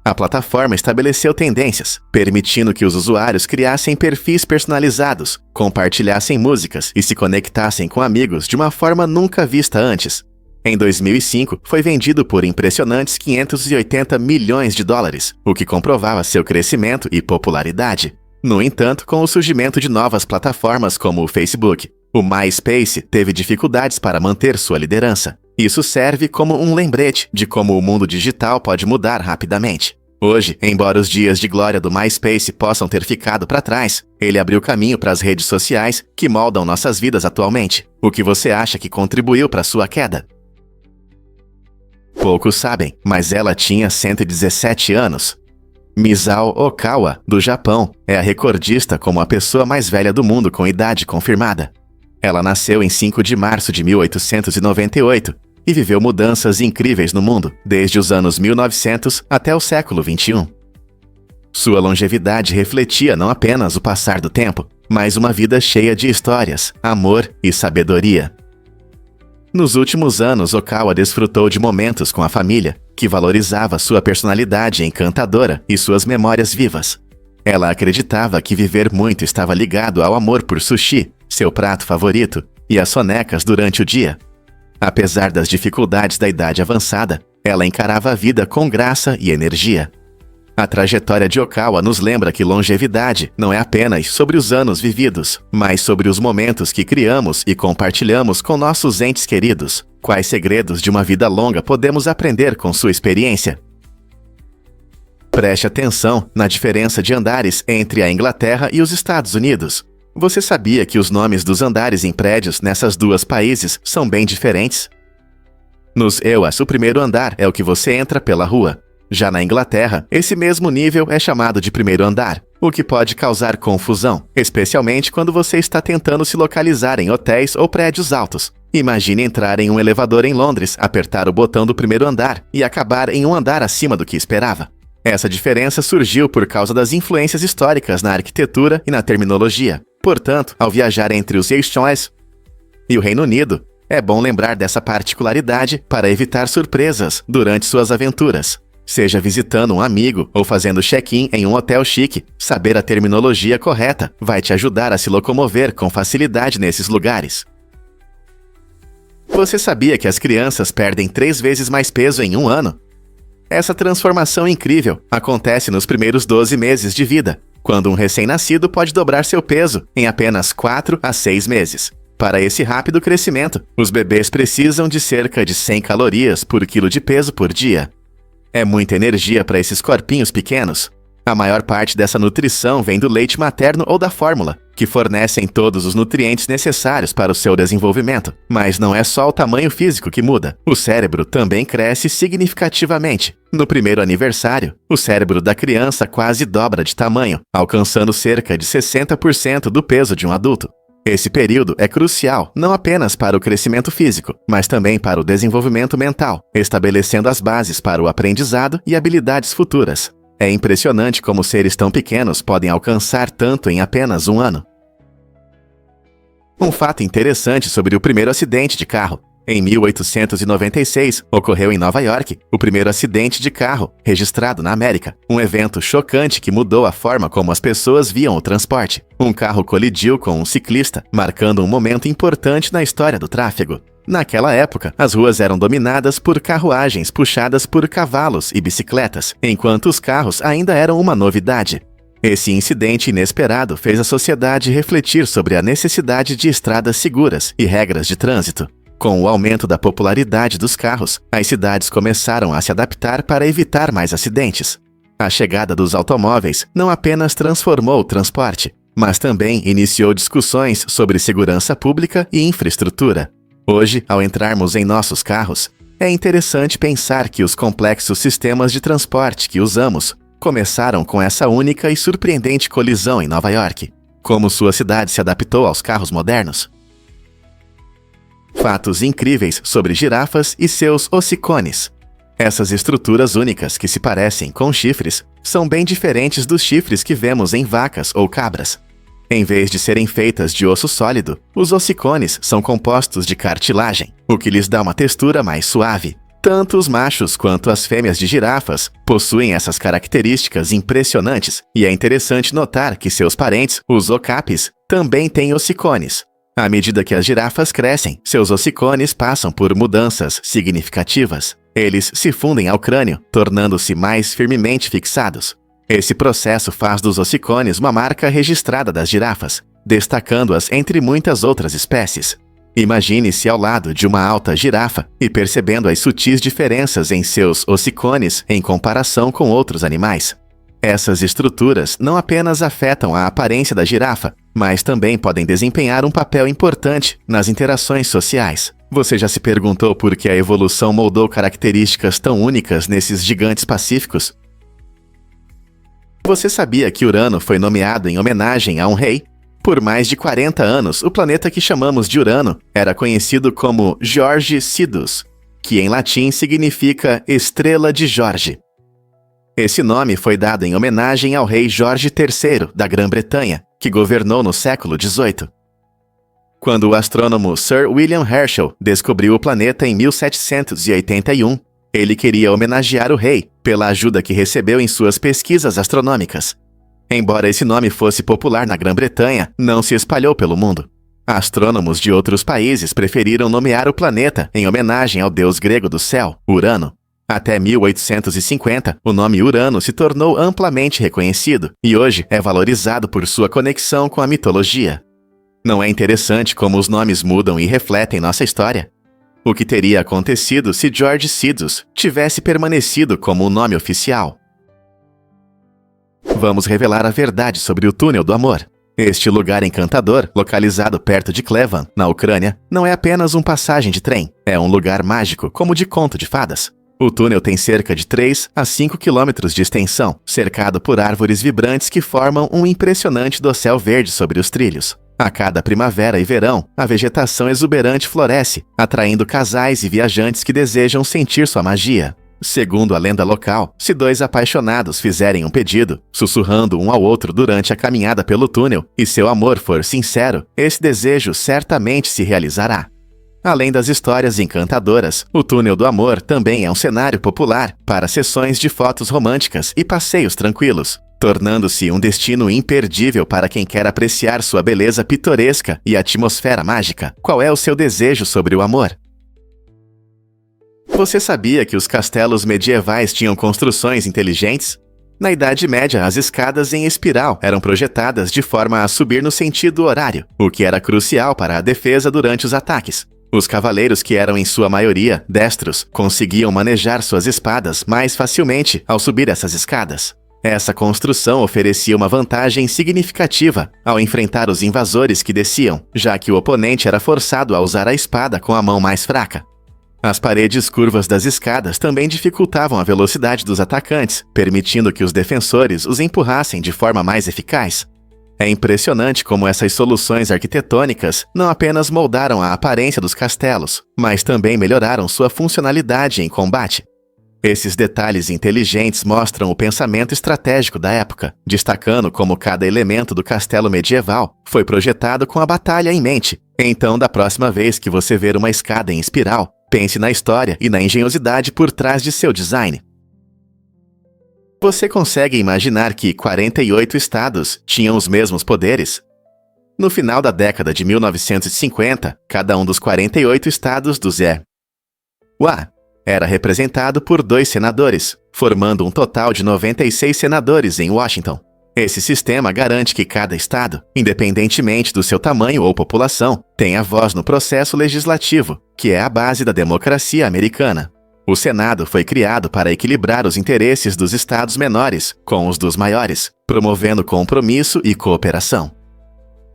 A plataforma estabeleceu tendências, permitindo que os usuários criassem perfis personalizados, compartilhassem músicas e se conectassem com amigos de uma forma nunca vista antes. Em 2005, foi vendido por impressionantes 580 milhões de dólares, o que comprovava seu crescimento e popularidade. No entanto, com o surgimento de novas plataformas como o Facebook, o MySpace teve dificuldades para manter sua liderança. Isso serve como um lembrete de como o mundo digital pode mudar rapidamente. Hoje, embora os dias de glória do MySpace possam ter ficado para trás, ele abriu caminho para as redes sociais que moldam nossas vidas atualmente. O que você acha que contribuiu para sua queda? Poucos sabem, mas ela tinha 117 anos. Misao Okawa, do Japão, é a recordista como a pessoa mais velha do mundo com idade confirmada. Ela nasceu em 5 de março de 1898 e viveu mudanças incríveis no mundo, desde os anos 1900 até o século XXI. Sua longevidade refletia não apenas o passar do tempo, mas uma vida cheia de histórias, amor e sabedoria. Nos últimos anos, Okawa desfrutou de momentos com a família, que valorizava sua personalidade encantadora e suas memórias vivas. Ela acreditava que viver muito estava ligado ao amor por sushi, seu prato favorito, e as sonecas durante o dia. Apesar das dificuldades da idade avançada, ela encarava a vida com graça e energia. A trajetória de Okawa nos lembra que longevidade não é apenas sobre os anos vividos, mas sobre os momentos que criamos e compartilhamos com nossos entes queridos. Quais segredos de uma vida longa podemos aprender com sua experiência? Preste atenção na diferença de andares entre a Inglaterra e os Estados Unidos. Você sabia que os nomes dos andares em prédios nessas duas países são bem diferentes? Nos EUAs, o primeiro andar é o que você entra pela rua. Já na Inglaterra, esse mesmo nível é chamado de primeiro andar, o que pode causar confusão, especialmente quando você está tentando se localizar em hotéis ou prédios altos. Imagine entrar em um elevador em Londres, apertar o botão do primeiro andar e acabar em um andar acima do que esperava. Essa diferença surgiu por causa das influências históricas na arquitetura e na terminologia. Portanto, ao viajar entre os Estados e o Reino Unido, é bom lembrar dessa particularidade para evitar surpresas durante suas aventuras. Seja visitando um amigo ou fazendo check-in em um hotel chique, saber a terminologia correta vai te ajudar a se locomover com facilidade nesses lugares. Você sabia que as crianças perdem 3 vezes mais peso em um ano? Essa transformação incrível acontece nos primeiros 12 meses de vida, quando um recém-nascido pode dobrar seu peso em apenas 4 a 6 meses. Para esse rápido crescimento, os bebês precisam de cerca de 100 calorias por quilo de peso por dia. É muita energia para esses corpinhos pequenos. A maior parte dessa nutrição vem do leite materno ou da fórmula, que fornecem todos os nutrientes necessários para o seu desenvolvimento. Mas não é só o tamanho físico que muda. O cérebro também cresce significativamente. No primeiro aniversário, o cérebro da criança quase dobra de tamanho, alcançando cerca de 60% do peso de um adulto. Esse período é crucial não apenas para o crescimento físico, mas também para o desenvolvimento mental, estabelecendo as bases para o aprendizado e habilidades futuras. É impressionante como seres tão pequenos podem alcançar tanto em apenas um ano. Um fato interessante sobre o primeiro acidente de carro. Em 1896, ocorreu em Nova York o primeiro acidente de carro registrado na América. Um evento chocante que mudou a forma como as pessoas viam o transporte. Um carro colidiu com um ciclista, marcando um momento importante na história do tráfego. Naquela época, as ruas eram dominadas por carruagens puxadas por cavalos e bicicletas, enquanto os carros ainda eram uma novidade. Esse incidente inesperado fez a sociedade refletir sobre a necessidade de estradas seguras e regras de trânsito. Com o aumento da popularidade dos carros, as cidades começaram a se adaptar para evitar mais acidentes. A chegada dos automóveis não apenas transformou o transporte, mas também iniciou discussões sobre segurança pública e infraestrutura. Hoje, ao entrarmos em nossos carros, é interessante pensar que os complexos sistemas de transporte que usamos começaram com essa única e surpreendente colisão em Nova York. Como sua cidade se adaptou aos carros modernos? Fatos incríveis sobre girafas e seus ossicones. Essas estruturas únicas que se parecem com chifres são bem diferentes dos chifres que vemos em vacas ou cabras. Em vez de serem feitas de osso sólido, os ossicones são compostos de cartilagem, o que lhes dá uma textura mais suave. Tanto os machos quanto as fêmeas de girafas possuem essas características impressionantes, e é interessante notar que seus parentes, os ocapis, também têm ossicones. À medida que as girafas crescem, seus ossicones passam por mudanças significativas. Eles se fundem ao crânio, tornando-se mais firmemente fixados. Esse processo faz dos ossicones uma marca registrada das girafas, destacando-as entre muitas outras espécies. Imagine-se ao lado de uma alta girafa e percebendo as sutis diferenças em seus ossicones em comparação com outros animais. Essas estruturas não apenas afetam a aparência da girafa, mas também podem desempenhar um papel importante nas interações sociais. Você já se perguntou por que a evolução moldou características tão únicas nesses gigantes pacíficos? Você sabia que Urano foi nomeado em homenagem a um rei? Por mais de 40 anos, o planeta que chamamos de Urano era conhecido como George Sidus, que em latim significa Estrela de Jorge. Esse nome foi dado em homenagem ao rei Jorge III da Grã-Bretanha, que governou no século XVIII. Quando o astrônomo Sir William Herschel descobriu o planeta em 1781, ele queria homenagear o rei pela ajuda que recebeu em suas pesquisas astronômicas. Embora esse nome fosse popular na Grã-Bretanha, não se espalhou pelo mundo. Astrônomos de outros países preferiram nomear o planeta em homenagem ao deus grego do céu, Urano. Até 1850, o nome Urano se tornou amplamente reconhecido e hoje é valorizado por sua conexão com a mitologia. Não é interessante como os nomes mudam e refletem nossa história? O que teria acontecido se George Sidus tivesse permanecido como o nome oficial? Vamos revelar a verdade sobre o Túnel do Amor. Este lugar encantador, localizado perto de Klevan, na Ucrânia, não é apenas uma passagem de trem, é um lugar mágico, como de conto de fadas. O túnel tem cerca de 3 a 5 quilômetros de extensão, cercado por árvores vibrantes que formam um impressionante dossel verde sobre os trilhos. A cada primavera e verão, a vegetação exuberante floresce, atraindo casais e viajantes que desejam sentir sua magia. Segundo a lenda local, se dois apaixonados fizerem um pedido, sussurrando um ao outro durante a caminhada pelo túnel, e seu amor for sincero, esse desejo certamente se realizará. Além das histórias encantadoras, o Túnel do Amor também é um cenário popular para sessões de fotos românticas e passeios tranquilos, tornando-se um destino imperdível para quem quer apreciar sua beleza pitoresca e atmosfera mágica. Qual é o seu desejo sobre o amor? Você sabia que os castelos medievais tinham construções inteligentes? Na Idade Média, as escadas em espiral eram projetadas de forma a subir no sentido horário, o que era crucial para a defesa durante os ataques. Os cavaleiros, que eram em sua maioria destros, conseguiam manejar suas espadas mais facilmente ao subir essas escadas. Essa construção oferecia uma vantagem significativa ao enfrentar os invasores que desciam, já que o oponente era forçado a usar a espada com a mão mais fraca. As paredes curvas das escadas também dificultavam a velocidade dos atacantes, permitindo que os defensores os empurrassem de forma mais eficaz. É impressionante como essas soluções arquitetônicas não apenas moldaram a aparência dos castelos, mas também melhoraram sua funcionalidade em combate. Esses detalhes inteligentes mostram o pensamento estratégico da época, destacando como cada elemento do castelo medieval foi projetado com a batalha em mente. Então, da próxima vez que você ver uma escada em espiral, pense na história e na engenhosidade por trás de seu design. Você consegue imaginar que 48 estados tinham os mesmos poderes? No final da década de 1950, cada um dos 48 estados do ZEUA era representado por 2 senadores, formando um total de 96 senadores em Washington. Esse sistema garante que cada estado, independentemente do seu tamanho ou população, tenha voz no processo legislativo, que é a base da democracia americana. O Senado foi criado para equilibrar os interesses dos estados menores com os dos maiores, promovendo compromisso e cooperação.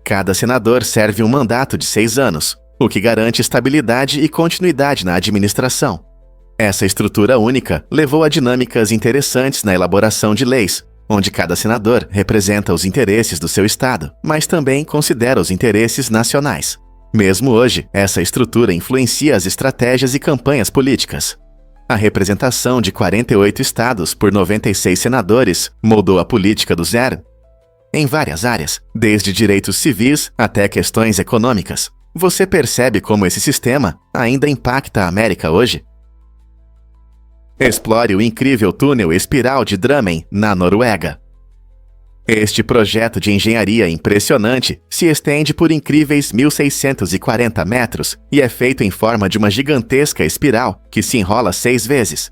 Cada senador serve um mandato de 6 anos, o que garante estabilidade e continuidade na administração. Essa estrutura única levou a dinâmicas interessantes na elaboração de leis, onde cada senador representa os interesses do seu estado, mas também considera os interesses nacionais. Mesmo hoje, essa estrutura influencia as estratégias e campanhas políticas. A representação de 48 estados por 96 senadores moldou a política do ZEUA. em várias áreas, desde direitos civis até questões econômicas. Você percebe como esse sistema ainda impacta a América hoje? Explore o incrível túnel espiral de Drammen, na Noruega. Este projeto de engenharia impressionante se estende por incríveis 1.640 metros e é feito em forma de uma gigantesca espiral que se enrola 6 vezes.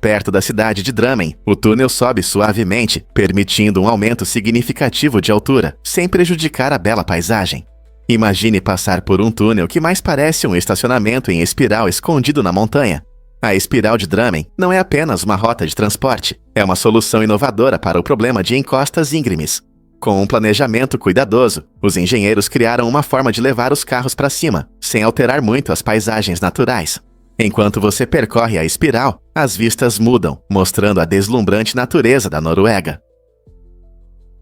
Perto da cidade de Drammen, o túnel sobe suavemente, permitindo um aumento significativo de altura, sem prejudicar a bela paisagem. Imagine passar por um túnel que mais parece um estacionamento em espiral escondido na montanha. A espiral de Drammen não é apenas uma rota de transporte, é uma solução inovadora para o problema de encostas íngremes. Com um planejamento cuidadoso, os engenheiros criaram uma forma de levar os carros para cima, sem alterar muito as paisagens naturais. Enquanto você percorre a espiral, as vistas mudam, mostrando a deslumbrante natureza da Noruega.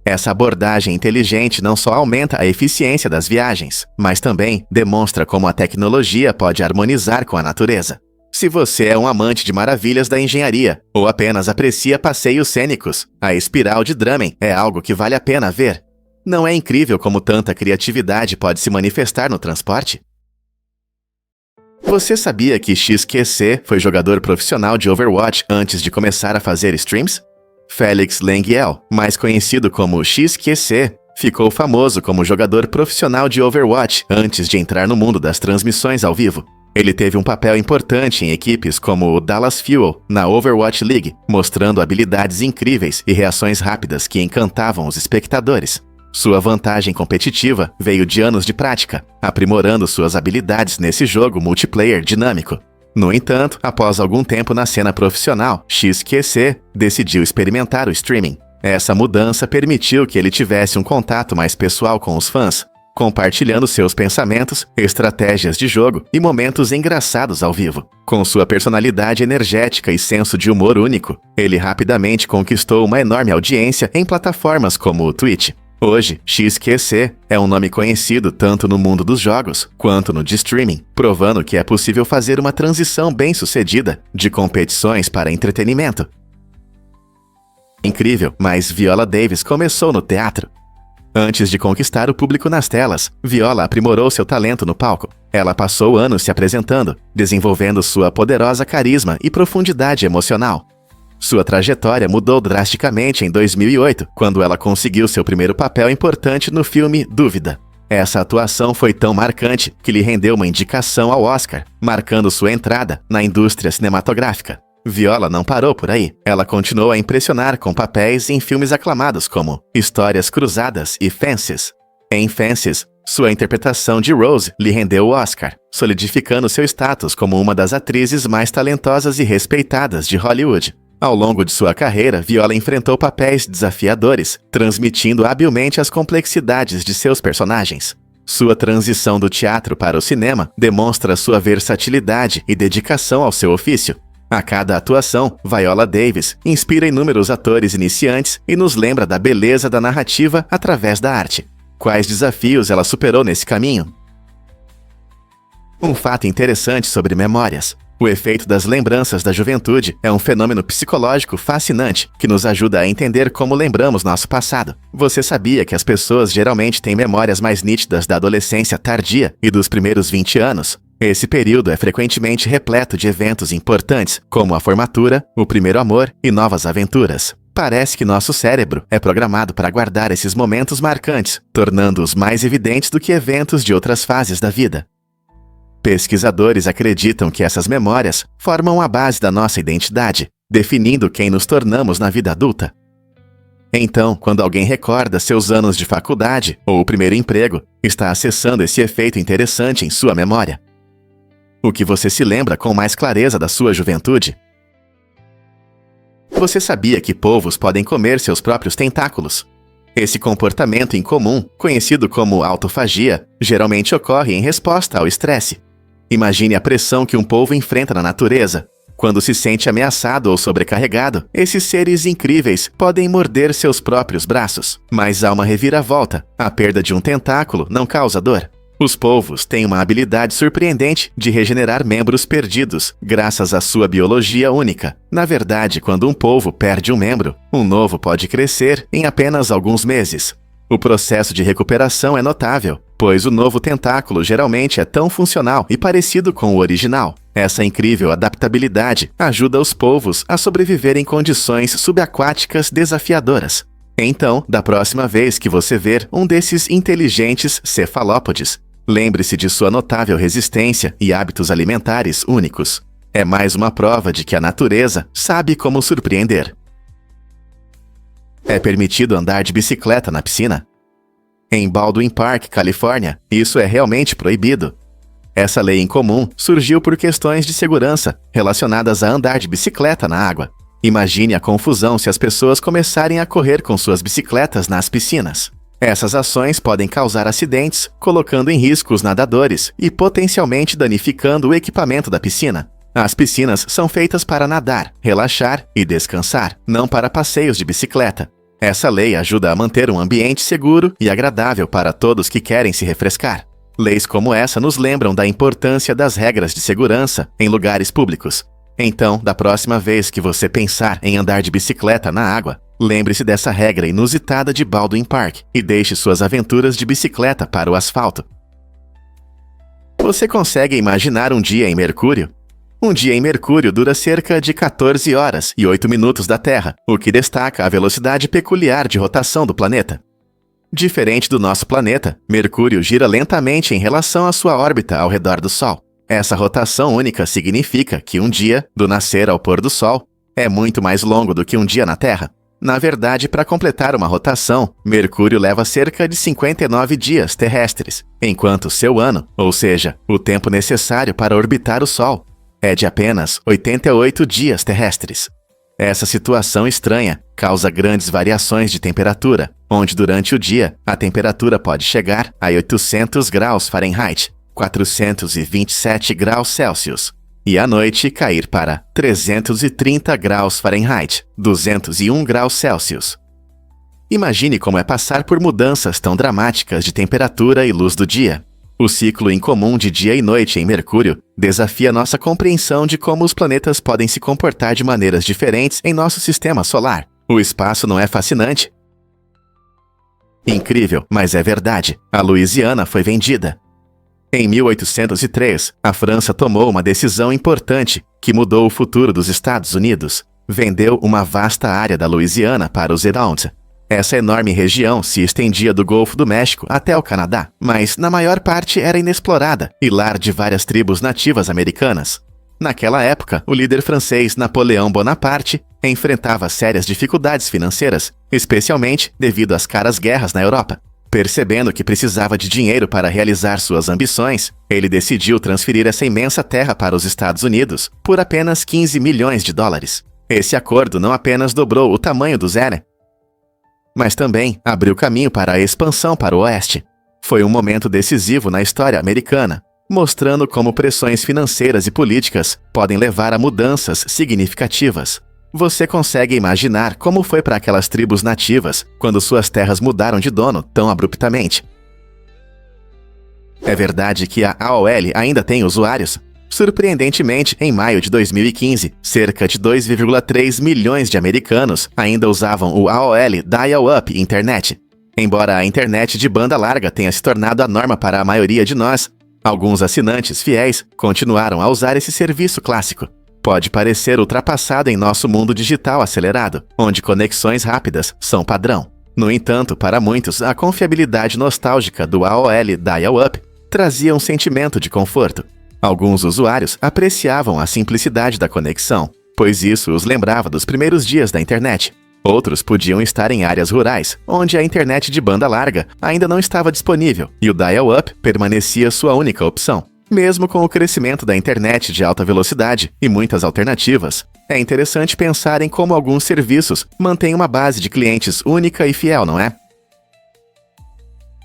Essa abordagem inteligente não só aumenta a eficiência das viagens, mas também demonstra como a tecnologia pode harmonizar com a natureza. Se você é um amante de maravilhas da engenharia ou apenas aprecia passeios cênicos, a espiral de Drammen é algo que vale a pena ver. Não é incrível como tanta criatividade pode se manifestar no transporte? Você sabia que XQC foi jogador profissional de Overwatch antes de começar a fazer streams? Felix Lengyel, mais conhecido como XQC, ficou famoso como jogador profissional de Overwatch antes de entrar no mundo das transmissões ao vivo. Ele teve um papel importante em equipes como o Dallas Fuel, na Overwatch League, mostrando habilidades incríveis e reações rápidas que encantavam os espectadores. Sua vantagem competitiva veio de anos de prática, aprimorando suas habilidades nesse jogo multiplayer dinâmico. No entanto, após algum tempo na cena profissional, XQC decidiu experimentar o streaming. Essa mudança permitiu que ele tivesse um contato mais pessoal com os fãs, compartilhando seus pensamentos, estratégias de jogo e momentos engraçados ao vivo. Com sua personalidade energética e senso de humor único, ele rapidamente conquistou uma enorme audiência em plataformas como o Twitch. Hoje, XQC é um nome conhecido tanto no mundo dos jogos quanto no de streaming, provando que é possível fazer uma transição bem-sucedida de competições para entretenimento. Incrível, mas Viola Davis começou no teatro. Antes de conquistar o público nas telas, Viola aprimorou seu talento no palco. Ela passou anos se apresentando, desenvolvendo sua poderosa carisma e profundidade emocional. Sua trajetória mudou drasticamente em 2008, quando ela conseguiu seu primeiro papel importante no filme Dúvida. Essa atuação foi tão marcante que lhe rendeu uma indicação ao Oscar, marcando sua entrada na indústria cinematográfica. Viola não parou por aí. Ela continuou a impressionar com papéis em filmes aclamados como Histórias Cruzadas e Fences. Em Fences, sua interpretação de Rose lhe rendeu o Oscar, solidificando seu status como uma das atrizes mais talentosas e respeitadas de Hollywood. Ao longo de sua carreira, Viola enfrentou papéis desafiadores, transmitindo habilmente as complexidades de seus personagens. Sua transição do teatro para o cinema demonstra sua versatilidade e dedicação ao seu ofício. A cada atuação, Viola Davis inspira inúmeros atores iniciantes e nos lembra da beleza da narrativa através da arte. Quais desafios ela superou nesse caminho? Um fato interessante sobre memórias. O efeito das lembranças da juventude é um fenômeno psicológico fascinante que nos ajuda a entender como lembramos nosso passado. Você sabia que as pessoas geralmente têm memórias mais nítidas da adolescência tardia e dos primeiros 20 anos? Esse período é frequentemente repleto de eventos importantes, como a formatura, o primeiro amor e novas aventuras. Parece que nosso cérebro é programado para guardar esses momentos marcantes, tornando-os mais evidentes do que eventos de outras fases da vida. Pesquisadores acreditam que essas memórias formam a base da nossa identidade, definindo quem nos tornamos na vida adulta. Então, quando alguém recorda seus anos de faculdade ou o primeiro emprego, está acessando esse efeito interessante em sua memória. O que você se lembra com mais clareza da sua juventude? Você sabia que polvos podem comer seus próprios tentáculos? Esse comportamento incomum, conhecido como autofagia, geralmente ocorre em resposta ao estresse. Imagine a pressão que um polvo enfrenta na natureza. Quando se sente ameaçado ou sobrecarregado, esses seres incríveis podem morder seus próprios braços. Mas há uma reviravolta. A perda de um tentáculo não causa dor. Os polvos têm uma habilidade surpreendente de regenerar membros perdidos, graças à sua biologia única. Na verdade, quando um polvo perde um membro, um novo pode crescer em apenas alguns meses. O processo de recuperação é notável, pois o novo tentáculo geralmente é tão funcional e parecido com o original. Essa incrível adaptabilidade ajuda os polvos a sobreviver em condições subaquáticas desafiadoras. Então, da próxima vez que você ver um desses inteligentes cefalópodes, lembre-se de sua notável resistência e hábitos alimentares únicos. É mais uma prova de que a natureza sabe como surpreender. É permitido andar de bicicleta na piscina? Em Baldwin Park, Califórnia, isso é realmente proibido. Essa lei incomum surgiu por questões de segurança relacionadas a andar de bicicleta na água. Imagine a confusão se as pessoas começarem a correr com suas bicicletas nas piscinas. Essas ações podem causar acidentes, colocando em risco os nadadores e potencialmente danificando o equipamento da piscina. As piscinas são feitas para nadar, relaxar e descansar, não para passeios de bicicleta. Essa lei ajuda a manter um ambiente seguro e agradável para todos que querem se refrescar. Leis como essa nos lembram da importância das regras de segurança em lugares públicos. Então, da próxima vez que você pensar em andar de bicicleta na água, lembre-se dessa regra inusitada de Baldwin Park e deixe suas aventuras de bicicleta para o asfalto. Você consegue imaginar um dia em Mercúrio? Um dia em Mercúrio dura cerca de 14 horas e 8 minutos da Terra, o que destaca a velocidade peculiar de rotação do planeta. Diferente do nosso planeta, Mercúrio gira lentamente em relação à sua órbita ao redor do Sol. Essa rotação única significa que um dia, do nascer ao pôr do Sol, é muito mais longo do que um dia na Terra. Na verdade, para completar uma rotação, Mercúrio leva cerca de 59 dias terrestres, enquanto seu ano, ou seja, o tempo necessário para orbitar o Sol, é de apenas 88 dias terrestres. Essa situação estranha causa grandes variações de temperatura, onde durante o dia a temperatura pode chegar a 800 graus Fahrenheit, 427 graus Celsius, e à noite cair para 330 graus Fahrenheit, 201 graus Celsius. Imagine como é passar por mudanças tão dramáticas de temperatura e luz do dia. O ciclo incomum de dia e noite em Mercúrio desafia nossa compreensão de como os planetas podem se comportar de maneiras diferentes em nosso sistema solar. O espaço não é fascinante? Incrível, mas é verdade. A Louisiana foi vendida. Em 1803, a França tomou uma decisão importante que mudou o futuro dos Estados Unidos. Vendeu uma vasta área da Louisiana para os Hurons. Essa enorme região se estendia do Golfo do México até o Canadá, mas na maior parte era inexplorada e lar de várias tribos nativas americanas. Naquela época, o líder francês Napoleão Bonaparte enfrentava sérias dificuldades financeiras, especialmente devido às caras guerras na Europa. Percebendo que precisava de dinheiro para realizar suas ambições, ele decidiu transferir essa imensa terra para os Estados Unidos por apenas 15 milhões de dólares. Esse acordo não apenas dobrou o tamanho do Zera, mas também abriu caminho para a expansão para o oeste. Foi um momento decisivo na história americana, mostrando como pressões financeiras e políticas podem levar a mudanças significativas. Você consegue imaginar como foi para aquelas tribos nativas quando suas terras mudaram de dono tão abruptamente? É verdade que a AOL ainda tem usuários? Surpreendentemente, em maio de 2015, cerca de 2,3 milhões de americanos ainda usavam o AOL Dial-Up Internet. Embora a internet de banda larga tenha se tornado a norma para a maioria de nós, alguns assinantes fiéis continuaram a usar esse serviço clássico. Pode parecer ultrapassado em nosso mundo digital acelerado, onde conexões rápidas são padrão. No entanto, para muitos, a confiabilidade nostálgica do AOL Dial-Up trazia um sentimento de conforto. Alguns usuários apreciavam a simplicidade da conexão, pois isso os lembrava dos primeiros dias da internet. Outros podiam estar em áreas rurais, onde a internet de banda larga ainda não estava disponível, e o dial-up permanecia sua única opção. Mesmo com o crescimento da internet de alta velocidade e muitas alternativas, é interessante pensar em como alguns serviços mantêm uma base de clientes única e fiel, não é?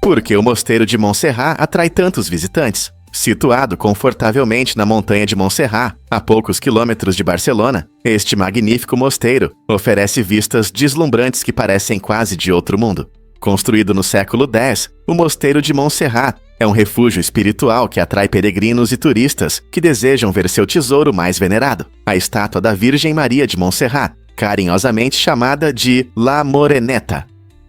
Por que o Mosteiro de Montserrat atrai tantos visitantes? Situado confortavelmente na montanha de Montserrat, a poucos quilômetros de Barcelona, este magnífico mosteiro oferece vistas deslumbrantes que parecem quase de outro mundo. Construído no século X, o Mosteiro de Montserrat É um refúgio espiritual que atrai peregrinos e turistas que desejam ver seu tesouro mais venerado, a estátua da Virgem Maria de Montserrat, carinhosamente chamada de La Moreneta.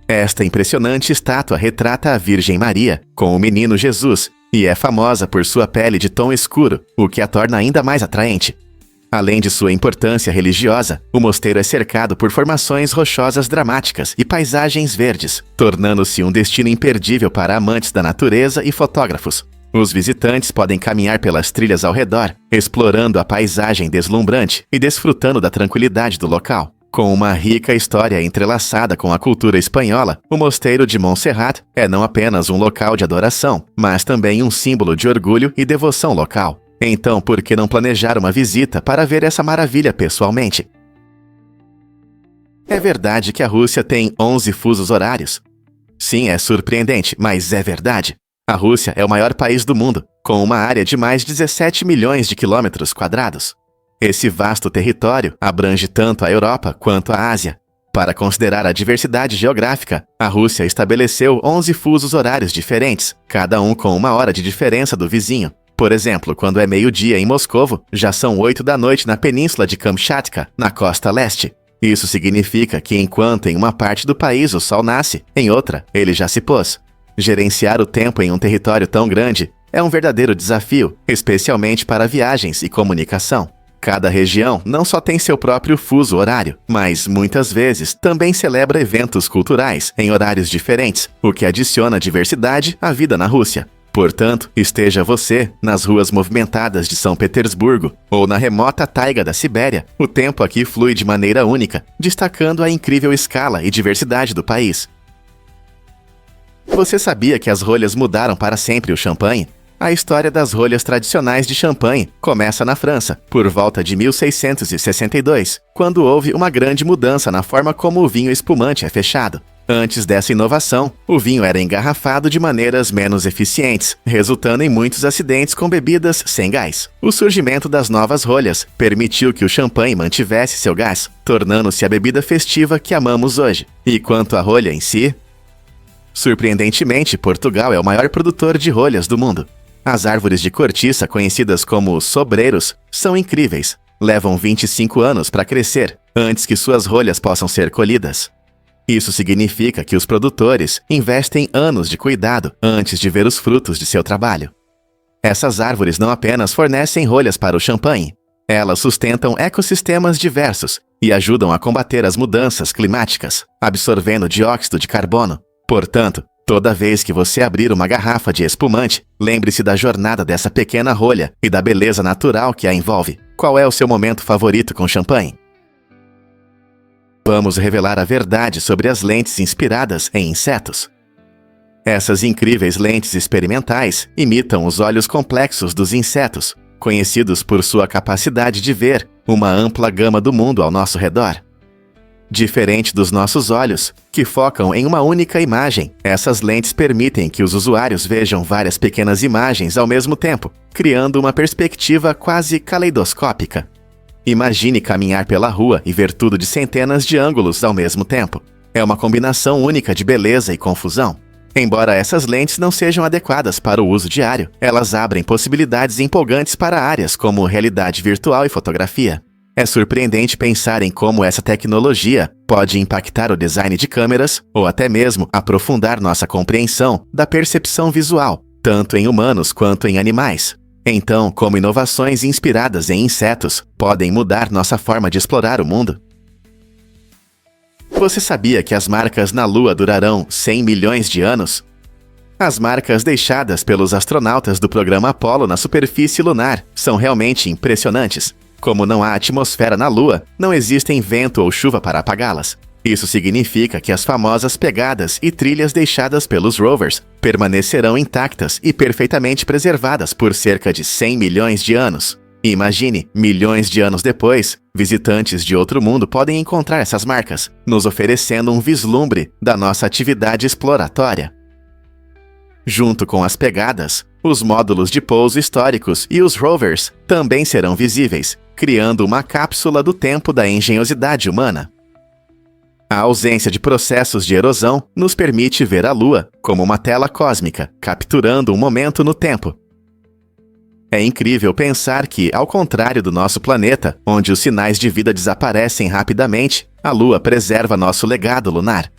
Esta impressionante estátua retrata a Virgem Maria com o menino Jesus e é famosa por sua pele de tom escuro, o que a torna ainda mais atraente. Além de sua importância religiosa, o mosteiro é cercado por formações rochosas dramáticas e paisagens verdes, tornando-se um destino imperdível para amantes da natureza e fotógrafos. Os visitantes podem caminhar pelas trilhas ao redor, explorando a paisagem deslumbrante e desfrutando da tranquilidade do local. Com uma rica história entrelaçada com a cultura espanhola, o Mosteiro de Montserrat é não apenas um local de adoração, mas também um símbolo de orgulho e devoção local. Então, por que não planejar uma visita para ver essa maravilha pessoalmente? É verdade que a Rússia tem 11 fusos horários. Sim, é surpreendente, mas é verdade. A Rússia é o maior país do mundo, com uma área de mais de 17 milhões de quilômetros quadrados. Esse vasto território abrange tanto a Europa quanto a Ásia. Para considerar a diversidade geográfica, a Rússia estabeleceu 11 fusos horários diferentes, cada um com uma hora de diferença do vizinho. Por exemplo, quando é meio-dia em Moscovo, já são 8 da noite na península de Kamchatka, na costa leste. Isso significa que enquanto em uma parte do país o sol nasce, em outra ele já se pôs. Gerenciar o tempo em um território tão grande é um verdadeiro desafio, especialmente para viagens e comunicação. Cada região não só tem seu próprio fuso horário, mas muitas vezes também celebra eventos culturais em horários diferentes, o que adiciona diversidade à vida na Rússia. Portanto, esteja você nas ruas movimentadas de São Petersburgo ou na remota taiga da Sibéria, o tempo aqui flui de maneira única, destacando a incrível escala e diversidade do país. Você sabia que as rolhas mudaram para sempre o champanhe? A história das rolhas tradicionais de champanhe começa na França, por volta de 1662, quando houve uma grande mudança na forma como o vinho espumante é fechado. Antes dessa inovação, o vinho era engarrafado de maneiras menos eficientes, resultando em muitos acidentes com bebidas sem gás. O surgimento das novas rolhas permitiu que o champanhe mantivesse seu gás, tornando-se a bebida festiva que amamos hoje. E quanto à rolha em si? Surpreendentemente, Portugal é o maior produtor de rolhas do mundo. As árvores de cortiça, conhecidas como sobreiros, são incríveis. Levam 25 anos para crescer, antes que suas rolhas possam ser colhidas. Isso significa que os produtores investem anos de cuidado antes de ver os frutos de seu trabalho. Essas árvores não apenas fornecem rolhas para o champanhe, elas sustentam ecossistemas diversos e ajudam a combater as mudanças climáticas, absorvendo dióxido de carbono. Portanto, toda vez que você abrir uma garrafa de espumante, lembre-se da jornada dessa pequena rolha e da beleza natural que a envolve. Qual é o seu momento favorito com champanhe? Vamos revelar a verdade sobre as lentes inspiradas em insetos. Essas incríveis lentes experimentais imitam os olhos complexos dos insetos, conhecidos por sua capacidade de ver uma ampla gama do mundo ao nosso redor. Diferente dos nossos olhos, que focam em uma única imagem, essas lentes permitem que os usuários vejam várias pequenas imagens ao mesmo tempo, criando uma perspectiva quase caleidoscópica. Imagine caminhar pela rua e ver tudo de centenas de ângulos ao mesmo tempo. É uma combinação única de beleza e confusão. Embora essas lentes não sejam adequadas para o uso diário, elas abrem possibilidades empolgantes para áreas como realidade virtual e fotografia. É surpreendente pensar em como essa tecnologia pode impactar o design de câmeras ou até mesmo aprofundar nossa compreensão da percepção visual, tanto em humanos quanto em animais. Então, como inovações inspiradas em insetos podem mudar nossa forma de explorar o mundo? Você sabia que as marcas na Lua durarão 100 milhões de anos? As marcas deixadas pelos astronautas do programa Apollo na superfície lunar são realmente impressionantes. Como não há atmosfera na Lua, não existem vento ou chuva para apagá-las. Isso significa que as famosas pegadas e trilhas deixadas pelos rovers permanecerão intactas e perfeitamente preservadas por cerca de 100 milhões de anos. Imagine, milhões de anos depois, visitantes de outro mundo podem encontrar essas marcas, nos oferecendo um vislumbre da nossa atividade exploratória. Junto com as pegadas, os módulos de pouso históricos e os rovers também serão visíveis, criando uma cápsula do tempo da engenhosidade humana. A ausência de processos de erosão nos permite ver a Lua como uma tela cósmica, capturando um momento no tempo. É incrível pensar que, ao contrário do nosso planeta, onde os sinais de vida desaparecem rapidamente, a Lua preserva nosso legado lunar.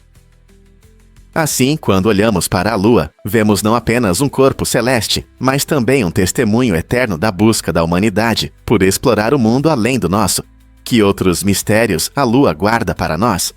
Assim, quando olhamos para a Lua, vemos não apenas um corpo celeste, mas também um testemunho eterno da busca da humanidade por explorar o mundo além do nosso. Que outros mistérios a Lua guarda para nós?